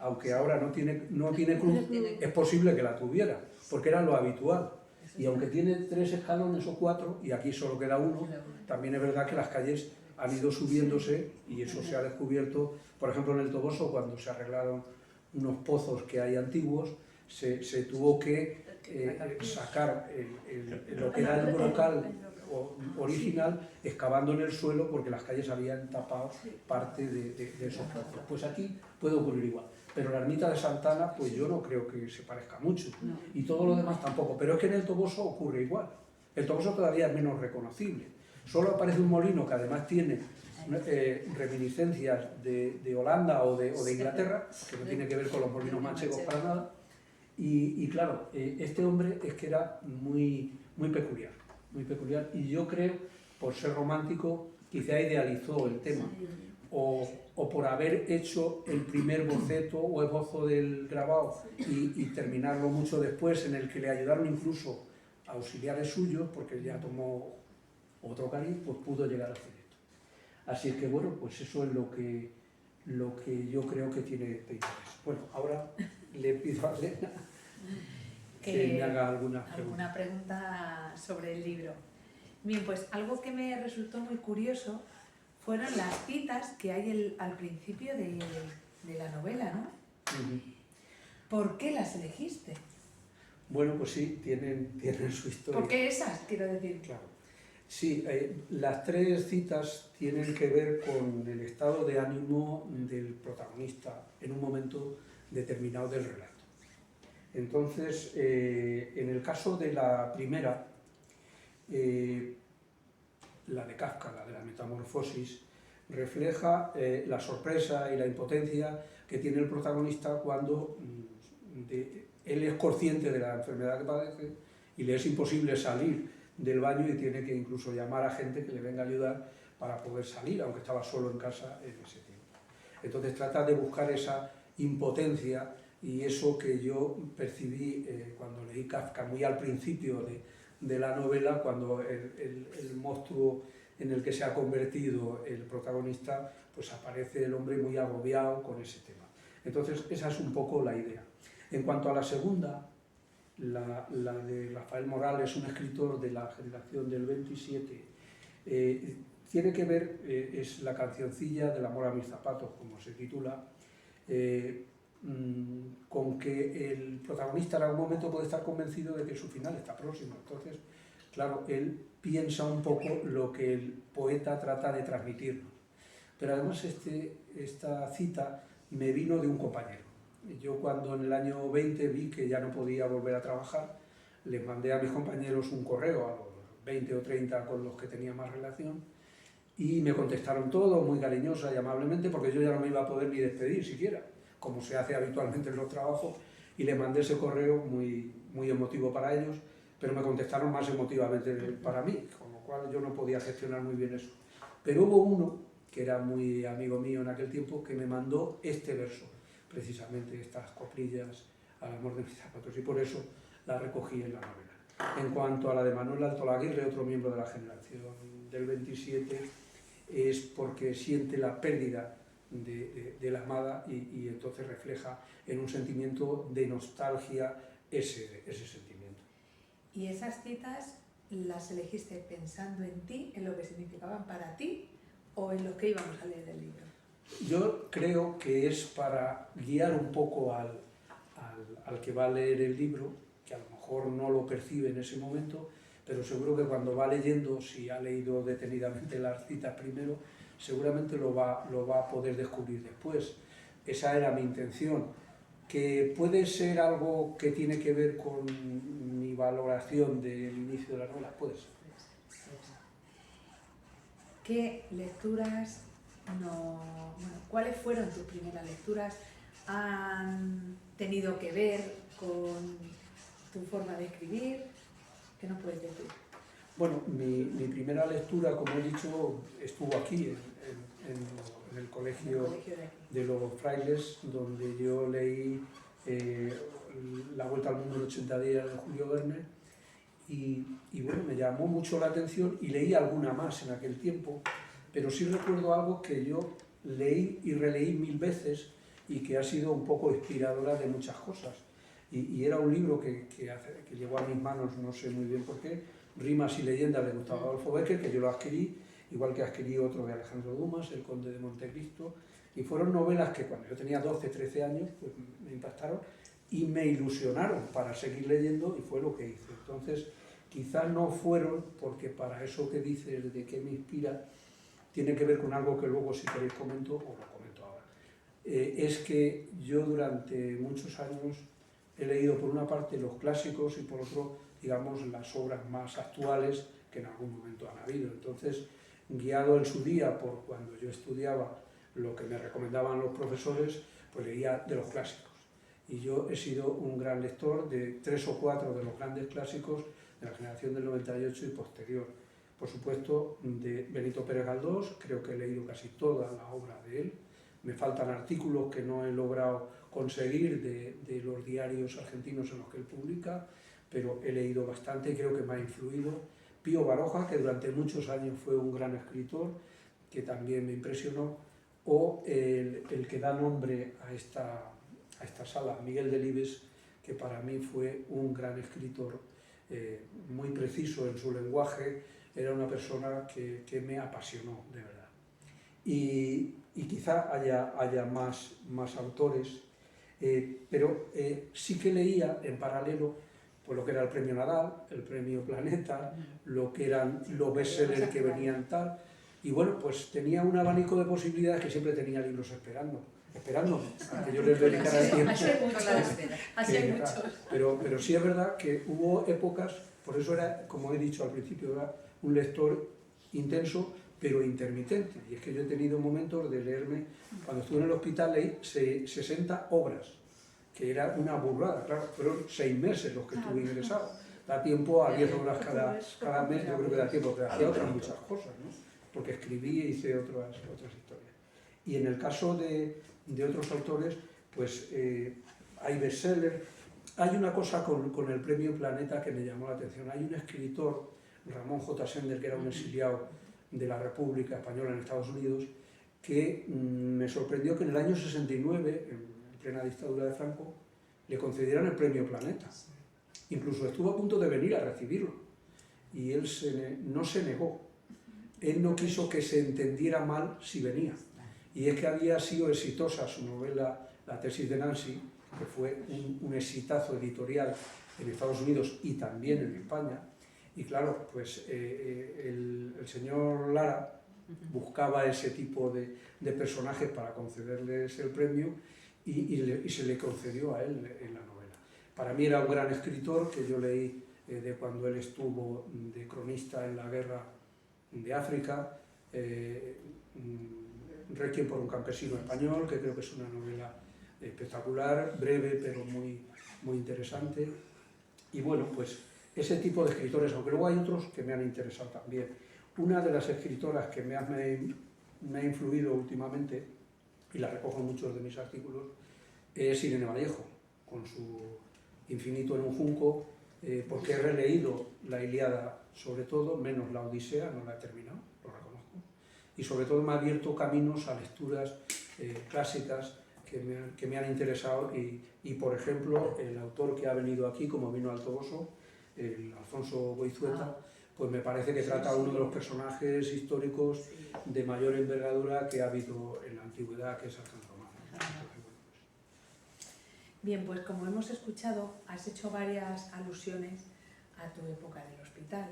aunque ahora no tiene cruz, es posible que la tuviera, porque era lo habitual. Y aunque tiene 3 escalones o 4, y aquí solo queda uno, también es verdad que las calles han ido subiéndose y eso se ha descubierto, por ejemplo en el Toboso, cuando se arreglaron unos pozos que hay antiguos, se tuvo que sacar lo que era el brocal original, excavando en el suelo porque las calles habían tapado parte de esos pozos. Pues aquí puede ocurrir igual. Pero la ermita de Santana, pues yo no creo que se parezca mucho. Y todo lo demás tampoco. Pero es que en el Toboso ocurre igual. El Toboso todavía es menos reconocible. Solo aparece un molino que además tiene reminiscencias de Holanda o de Inglaterra, que no tiene que ver con los molinos manchegos para nada. Y claro, este hombre es que era muy peculiar. Muy peculiar. Y yo creo, por ser romántico, quizá idealizó el tema. O por haber hecho el primer boceto o esbozo del grabado y terminarlo mucho después, en el que le ayudaron incluso auxiliares suyos, porque ya tomó otro cariz, pues pudo llegar a hacer esto. Así es que bueno, pues eso es lo que yo creo que tiene de interés. Bueno, ahora le pido a Elena que me haga alguna pregunta sobre el libro. Bien, pues algo que me resultó muy curioso fueron las citas que hay al principio de la novela, ¿no? ¿Por qué las elegiste? Bueno, pues sí, tienen su historia. ¿Por qué esas, quiero decir? Claro. Sí, las 3 citas tienen que ver con el estado de ánimo del protagonista en un momento determinado del relato. Entonces, en el caso de la primera, la de Kafka, la de la metamorfosis, refleja la sorpresa y la impotencia que tiene el protagonista cuando él es consciente de la enfermedad que padece y le es imposible salir del baño y tiene que incluso llamar a gente que le venga a ayudar para poder salir, aunque estaba solo en casa en ese tiempo. Entonces trata de buscar esa impotencia y eso que yo percibí cuando leí Kafka muy al principio de la novela, cuando el monstruo en el que se ha convertido el protagonista, pues aparece el hombre muy agobiado con ese tema. Entonces esa es un poco la idea. En cuanto a la segunda, la de Rafael Morales, un escritor de la generación del 27, tiene que ver, es la cancioncilla del amor a mis zapatos, como se titula, con que el protagonista en algún momento puede estar convencido de que su final está próximo. Entonces, claro, él piensa un poco lo que el poeta trata de transmitirnos. Pero además esta cita me vino de un compañero. Yo cuando en el año 20 vi que ya no podía volver a trabajar, les mandé a mis compañeros un correo, a los 20 o 30 con los que tenía más relación, y me contestaron todos muy cariñosa y amablemente, porque yo ya no me iba a poder ni despedir siquiera, como se hace habitualmente en los trabajos, y les mandé ese correo muy emotivo para ellos, pero me contestaron más emotivamente para mí, con lo cual yo no podía gestionar muy bien eso. Pero hubo uno, que era muy amigo mío en aquel tiempo, que me mandó este verso, precisamente estas coplillas al amor de mis zapatos, y por eso la recogí en la novela. En cuanto a la de Manuel Altolaguirre, otro miembro de la generación del 27, es porque siente la pérdida de la amada y entonces refleja en un sentimiento de nostalgia ese sentimiento. ¿Y esas citas las elegiste pensando en ti, en lo que significaban para ti, o en lo que íbamos a leer del libro? Yo creo que es para guiar un poco al que va a leer el libro, que a lo mejor no lo percibe en ese momento, pero seguro que cuando va leyendo, si ha leído detenidamente las citas primero, seguramente lo va a poder descubrir después. Esa era mi intención. Que puede ser algo que tiene que ver con mi valoración del inicio de la novela, puede ser. ¿Qué lecturas cuáles fueron tus primeras lecturas? ¿Han tenido que ver con tu forma de escribir? ¿Qué nos puedes decir? Bueno, mi primera lectura, como he dicho, estuvo aquí, en el colegio de aquí. de los frailes, donde yo leí La Vuelta al Mundo en 80 días de Julio Verne, y bueno, me llamó mucho la atención y leí alguna más en aquel tiempo, pero sí recuerdo algo que yo leí y releí 1000 veces y que ha sido un poco inspiradora de muchas cosas. Y era un libro que llegó a mis manos, no sé muy bien por qué, Rimas y leyendas de Gustavo Adolfo Bécquer, que yo lo adquirí, igual que adquirí otro de Alejandro Dumas, El Conde de Montecristo, y fueron novelas que cuando yo tenía 12, 13 años, pues me impactaron y me ilusionaron para seguir leyendo, y fue lo que hice. Entonces, quizás no fueron, porque para eso que dices de qué me inspira, tiene que ver con algo que luego, si queréis, comento, o lo comento ahora. Es que yo durante muchos años he leído por una parte los clásicos y por otro, digamos, las obras más actuales que en algún momento han habido. Entonces, guiado en su día por cuando yo estudiaba lo que me recomendaban los profesores, pues leía de los clásicos. Y yo he sido un gran lector de 3 o 4 de los grandes clásicos de la generación del 98 y posterior. Por supuesto, de Benito Pérez Galdós, creo que he leído casi toda la obra de él. Me faltan artículos que no he logrado conseguir de los diarios argentinos en los que él publica, pero he leído bastante y creo que me ha influido. Pío Baroja, que durante muchos años fue un gran escritor, que también me impresionó, o el que da nombre a esta sala, Miguel Delibes, que para mí fue un gran escritor, muy preciso en su lenguaje, era una persona que me apasionó, de verdad. Y quizá haya más autores, pero sí que leía en paralelo pues lo que era el premio Nadal, el premio Planeta, lo que eran los bestsellers que venían tal, y bueno, pues tenía un abanico de posibilidades que siempre tenía libros esperándome, a que yo les dedicara el tiempo. Pero sí es verdad que hubo épocas, por eso era, como he dicho al principio, era un lector intenso, pero intermitente. Y es que yo he tenido momentos de leerme, cuando estuve en el hospital leí 60 obras, que era una burrada, claro, fueron 6 meses los que estuve ingresado. Da tiempo a 10 obras cada mes, yo creo que da tiempo, pero hacía otras muchas cosas, ¿no? Porque escribí e hice otras historias. Y en el caso de otros autores, pues hay bestsellers. Hay una cosa con el premio Planeta que me llamó la atención. Hay un escritor, Ramón J. Sender, que era un exiliado de la República Española en Estados Unidos, que me sorprendió que en el año 69, en plena dictadura de Franco, le concedieran el premio Planeta. Incluso estuvo a punto de venir a recibirlo. Y él no se negó. Él no quiso que se entendiera mal si venía. Y es que había sido exitosa su novela La tesis de Nancy, que fue un exitazo editorial en Estados Unidos y también en España. Y claro, pues el señor Lara buscaba ese tipo de personajes para concederles el premio y se le concedió a él en la novela. Para mí era un gran escritor que yo leí de cuando él estuvo de cronista en la guerra de África, Requiem por un campesino español, que creo que es una novela espectacular, breve pero muy interesante. Y bueno, pues ese tipo de escritores, aunque luego hay otros que me han interesado también. Una de las escritoras que me ha influido últimamente, y la recojo en muchos de mis artículos, es Irene Vallejo, con su Infinito en un junco, porque he releído la Ilíada sobre todo, menos la Odisea, no la he terminado, lo reconozco, y sobre todo me ha abierto caminos a lecturas clásicas que me han interesado y, por ejemplo, el autor que ha venido aquí, como vino al Toboso, el Alfonso Goizueta, pues me parece que trata a uno de los personajes históricos de mayor envergadura que ha habido en la antigüedad, que es Alejandro Magno. Bien, pues como hemos escuchado, has hecho varias alusiones a tu época del hospital.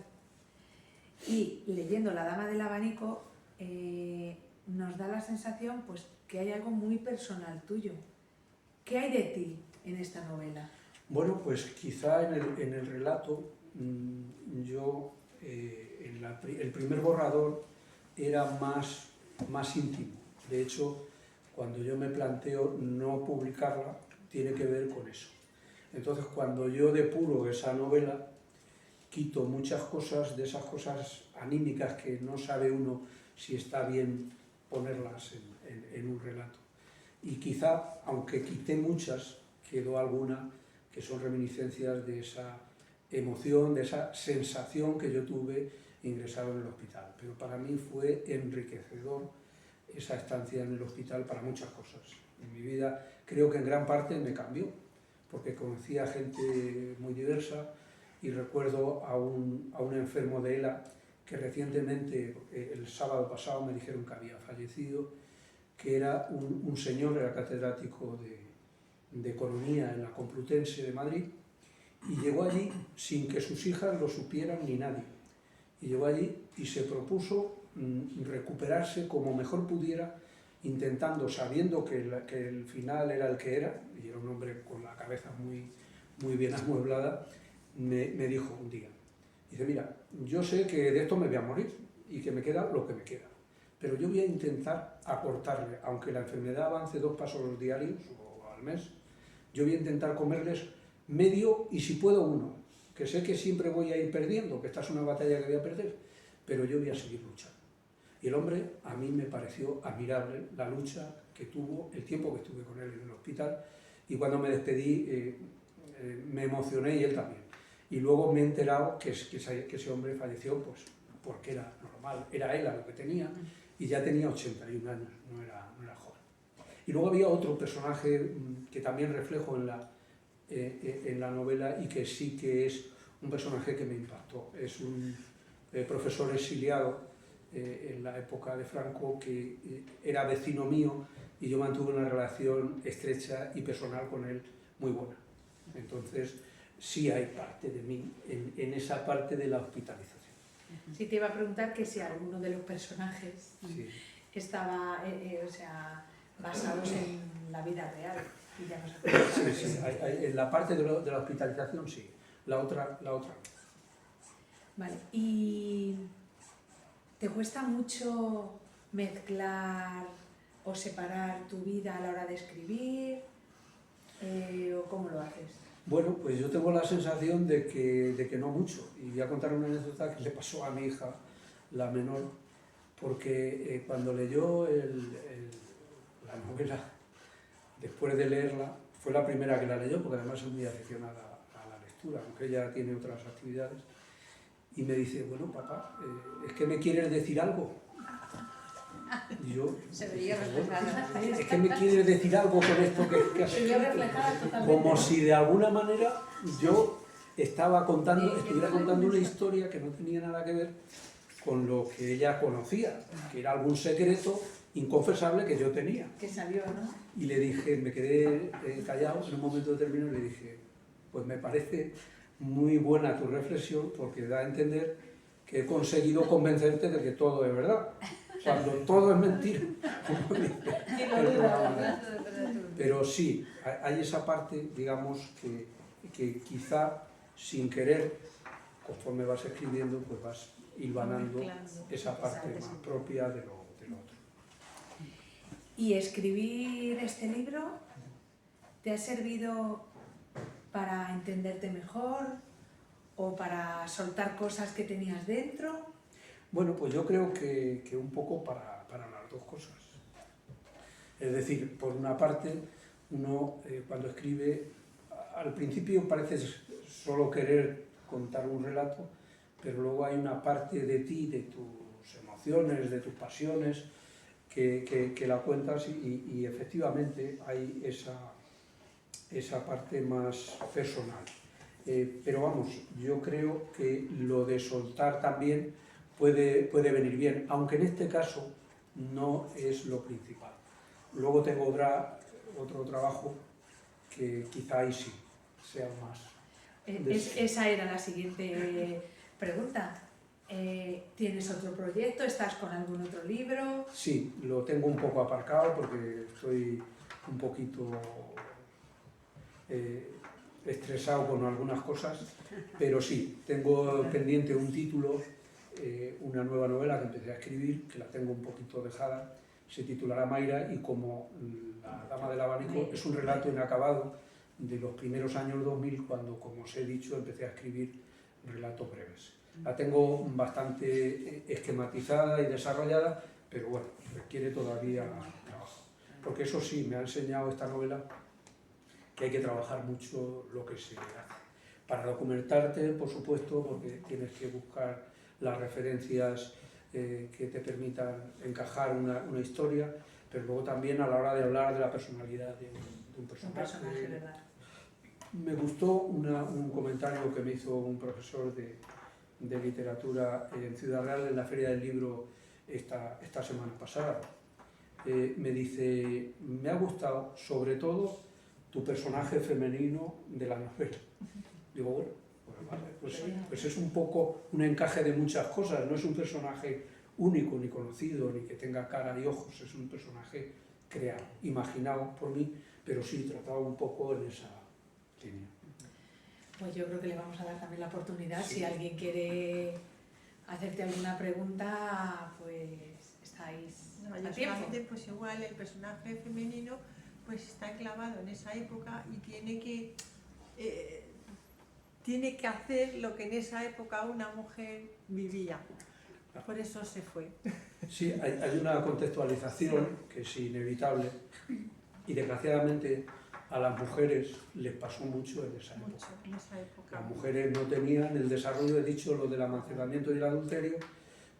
Y leyendo La Dama del Abanico, nos da la sensación pues, que hay algo muy personal tuyo. ¿Qué hay de ti en esta novela? Bueno, pues quizá en el relato yo, el primer borrador era más íntimo. De hecho, cuando yo me planteo no publicarla, tiene que ver con eso. Entonces, cuando yo depuro esa novela, quito muchas cosas de esas cosas anímicas que no sabe uno si está bien ponerlas en un relato. Y quizá, aunque quité muchas, quedó alguna que son reminiscencias de esa emoción, de esa sensación que yo tuve ingresado en el hospital. Pero para mí fue enriquecedor esa estancia en el hospital para muchas cosas. En mi vida creo que en gran parte me cambió, porque conocí a gente muy diversa y recuerdo a un enfermo de ELA que recientemente, el sábado pasado, me dijeron que había fallecido, que era un señor, era catedrático de Economía en la Complutense de Madrid, y llegó allí sin que sus hijas lo supieran ni nadie. Y llegó allí y se propuso recuperarse como mejor pudiera, intentando, sabiendo que el final era el que era, y era un hombre con la cabeza muy bien amueblada, me dijo un día, dice, mira, yo sé que de esto me voy a morir y que me queda lo que me queda, pero yo voy a intentar aportarle, aunque la enfermedad avance 2 pasos diarios o al mes, yo voy a intentar comerles medio y si puedo 1, que sé que siempre voy a ir perdiendo, que esta es una batalla que voy a perder, pero yo voy a seguir luchando. Y el hombre, a mí me pareció admirable la lucha que tuvo, el tiempo que estuve con él en el hospital, y cuando me despedí me emocioné y él también. Y luego me he enterado que ese hombre falleció pues, porque era normal, era él a lo que tenía, y ya tenía 81 años, no era joven. Y luego había otro personaje que también reflejo en la novela y que sí que es un personaje que me impactó. Es un profesor exiliado en la época de Franco que era vecino mío y yo mantuve una relación estrecha y personal con él muy buena. Entonces sí hay parte de mí en esa parte de la hospitalización. Sí, te iba a preguntar que si alguno de los personajes Sí. estaba basados en la vida real. Y ya nos has comentado Sí, en la parte de la hospitalización sí, la otra no. Vale, ¿y te cuesta mucho mezclar o separar tu vida a la hora de escribir? ¿O cómo lo haces? Bueno, pues yo tengo la sensación de que no mucho. Y voy a contar una anécdota que le pasó a mi hija, la menor, porque cuando leyó la novela, después de leerla, fue la primera que la leyó, porque además es muy aficionada a la lectura, aunque ella tiene otras actividades, y me dice, bueno, papá, ¿es que me quieres decir algo? Y yo, Se veía reflejada. ¿es que me quieres decir algo con esto que has Se vio escrito? reflejada totalmente. Como si de alguna manera yo estuviera contando una historia que no tenía nada que ver con lo que ella conocía, que era algún secreto inconfesable que yo tenía. Que salió, ¿no? Y le dije, me quedé callado en un momento determinado y le dije, pues me parece muy buena tu reflexión porque da a entender que he conseguido convencerte de que todo es verdad, cuando todo es mentira. Pero sí, hay esa parte, digamos, que quizá sin querer, conforme vas escribiendo, pues vas hilvanando esa parte más propia de lo otro. ¿Y escribir este libro te ha servido para entenderte mejor o para soltar cosas que tenías dentro? Bueno, pues yo creo que un poco para las dos cosas. Es decir, por una parte, uno cuando escribe, al principio parece solo querer contar un relato, pero luego hay una parte de ti, de tus emociones, de tus pasiones, que la cuentas y efectivamente hay esa parte más personal. Pero vamos, yo creo que lo de soltar también puede venir bien, aunque en este caso no es lo principal. Luego tengo otro trabajo que quizá ahí sí sea más. Esa era la siguiente pregunta. ¿Tienes otro proyecto? ¿Estás con algún otro libro? Sí, lo tengo un poco aparcado porque estoy un poquito estresado con algunas cosas, pero sí, tengo pendiente un título, una nueva novela que empecé a escribir, que la tengo un poquito dejada, se titulará Mayra y como La dama del abanico es un relato inacabado de los primeros años 2000 cuando, como os he dicho, empecé a escribir relatos breves. La tengo bastante esquematizada y desarrollada, pero bueno, requiere todavía trabajo. Porque eso sí, me ha enseñado esta novela que hay que trabajar mucho lo que se hace. Para documentarte, por supuesto, porque tienes que buscar las referencias que te permitan encajar una historia, pero luego también a la hora de hablar de la personalidad de un personaje. Un personaje, ¿verdad? Me gustó un comentario que me hizo un profesor de literatura en Ciudad Real en la Feria del Libro esta semana pasada. Me dice, me ha gustado sobre todo tu personaje femenino de la novela. Digo, bueno, pues es un poco un encaje de muchas cosas, no es un personaje único ni conocido, ni que tenga cara y ojos, es un personaje creado, imaginado por mí, pero sí tratado un poco en esa línea. Pues yo creo que le vamos a dar también la oportunidad, Sí. si alguien quiere hacerte alguna pregunta, pues estáis No, a yo tiempo. solamente, pues igual el personaje femenino pues está clavado en esa época y tiene que hacer lo que en esa época una mujer vivía. Por eso se fue. Sí, hay una contextualización que es inevitable y desgraciadamente a las mujeres les pasó mucho en esa época. Mucho en esa época. Las mujeres no tenían el desarrollo, he dicho, lo del emancipamiento y el adulterio,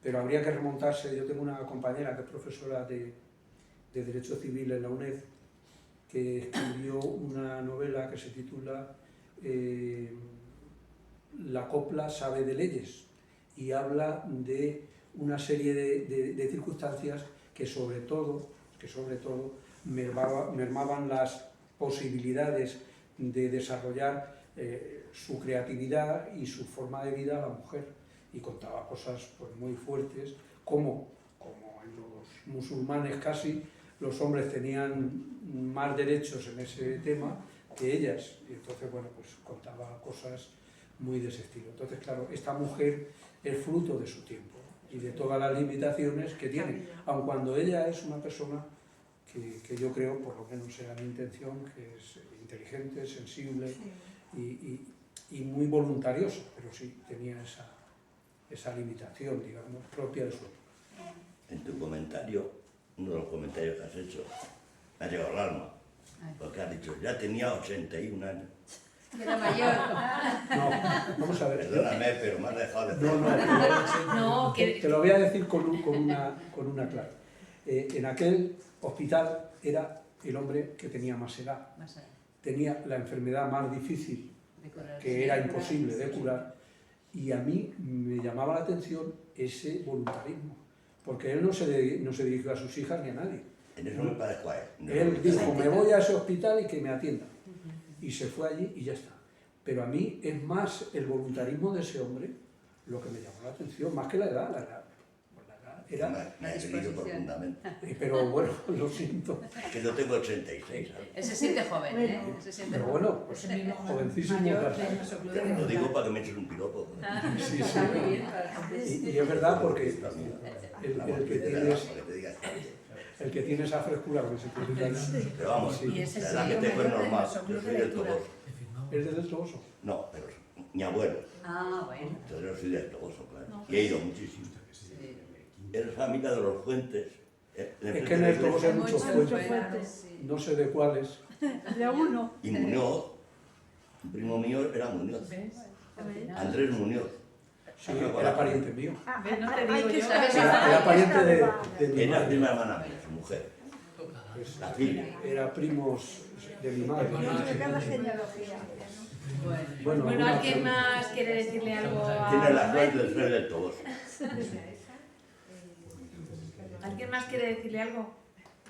pero habría que remontarse. Yo tengo una compañera que es profesora de Derecho Civil en la UNED, que escribió una novela que se titula La copla sabe de leyes, y habla de una serie de circunstancias que sobre todo mermaban las posibilidades de desarrollar su creatividad y su forma de vida a la mujer, y contaba cosas pues, muy fuertes, como en los musulmanes casi los hombres tenían más derechos en ese tema que ellas, y entonces bueno, pues contaba cosas muy de ese estilo. Entonces claro, esta mujer es fruto de su tiempo y de todas las limitaciones que tiene, aun cuando ella es una persona que yo creo, por lo menos era mi intención, que es inteligente, sensible y muy voluntariosa, pero sí tenía esa limitación, digamos, propia de su época. En tu comentario, uno de los comentarios que has hecho, me ha llegado al alma, porque has dicho, ya tenía 81 años. Era mayor. No, vamos a ver. Perdóname, pero me has dejado de... No, Te lo voy a decir con una clara. En aquel hospital era el hombre que tenía más edad. Tenía la enfermedad más difícil, que era imposible de curar, y a mí me llamaba la atención ese voluntarismo, porque él no se dirigió a sus hijas ni a nadie. En eso me parezco a él. Él dijo, me voy a ese hospital y que me atiendan. Y se fue allí y ya está. Pero a mí es más el voluntarismo de ese hombre lo que me llamó la atención, más que la edad. La edad era... Me ha herido profundamente. Pero bueno, lo siento. Que yo tengo 86 años. Él se siente joven, ¿eh? Se siente Pero joven. bueno, pues jovencísimo. mayor de nuestro club de Lo digo voluntarios. para que me echen un piropo. Sí, Está muy sí. bien para gente. Y es verdad porque La el que mortadela, tienes... para que te digas. El que tiene esa frescura, que se publica Pero vamos, Sí. Y ese la sí, edad que tengo es mayor de normal. nuestro Yo club soy de del lectura. Toboso. es de Toboso. No, pero mi abuelo. Ah, bueno. Entonces yo soy del Toboso, claro. Y he ido muchísimo. Sí. Eres familia de los Fuentes. Es que en el Toboso hay muchos fuentes, fuentes, sí. no sé de cuáles. De uno. Y Muñoz, un primo mío era Muñoz. ¿Ves? Andrés Muñoz. Sí, era pariente mío. ¿Ves? No te Hay digo que yo. saber- Era pariente de mi Era madre. prima hermana mía, su mujer. Pues, La Filia. era primos de mi madre. De cada genealogía. Bueno. Bueno, una ¿alguien pregunta. más quiere decirle algo a Tiene la Manuel? suerte de ser del Toboso. ¿Alguien más quiere decirle algo?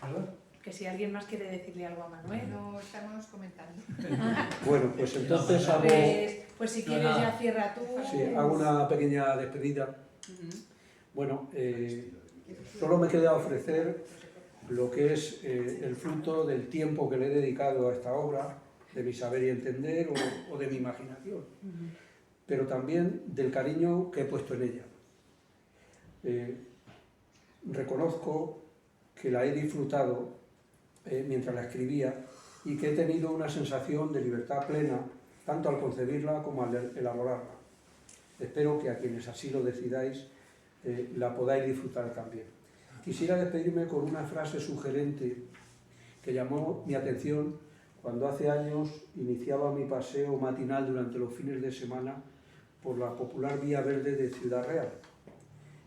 ¿Verdad? Que si alguien más quiere decirle algo a Manuel. No estamos comentando. Bueno, pues entonces hago, Pues si quieres ya cierra tú. sí, hago una pequeña despedida. Bueno, solo me queda ofrecer lo que es el fruto del tiempo que le he dedicado a esta obra, de mi saber y entender o de mi imaginación, pero también del cariño que he puesto en ella. Reconozco que la he disfrutado mientras la escribía y que he tenido una sensación de libertad plena, tanto al concebirla como al elaborarla. Espero que a quienes así lo decidáis la podáis disfrutar también. Quisiera despedirme con una frase sugerente que llamó mi atención cuando hace años iniciaba mi paseo matinal durante los fines de semana por la popular Vía Verde de Ciudad Real.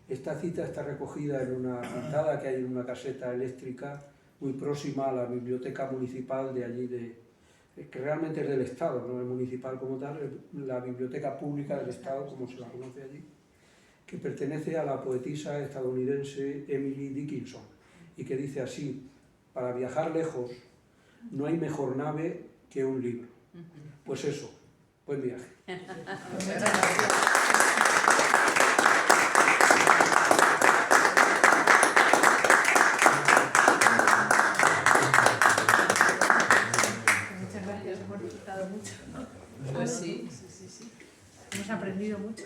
Esta cita está recogida en una pintada que hay en una caseta eléctrica muy próxima a la biblioteca municipal de allí, que realmente es del Estado, no es municipal como tal, es la biblioteca pública del Estado, como se la conoce allí, que pertenece a la poetisa estadounidense Emily Dickinson, y que dice así: para viajar lejos no hay mejor nave que un libro. Pues eso, buen viaje. Muchas gracias. Muchas gracias, hemos disfrutado mucho. Pues sí. Hemos aprendido mucho.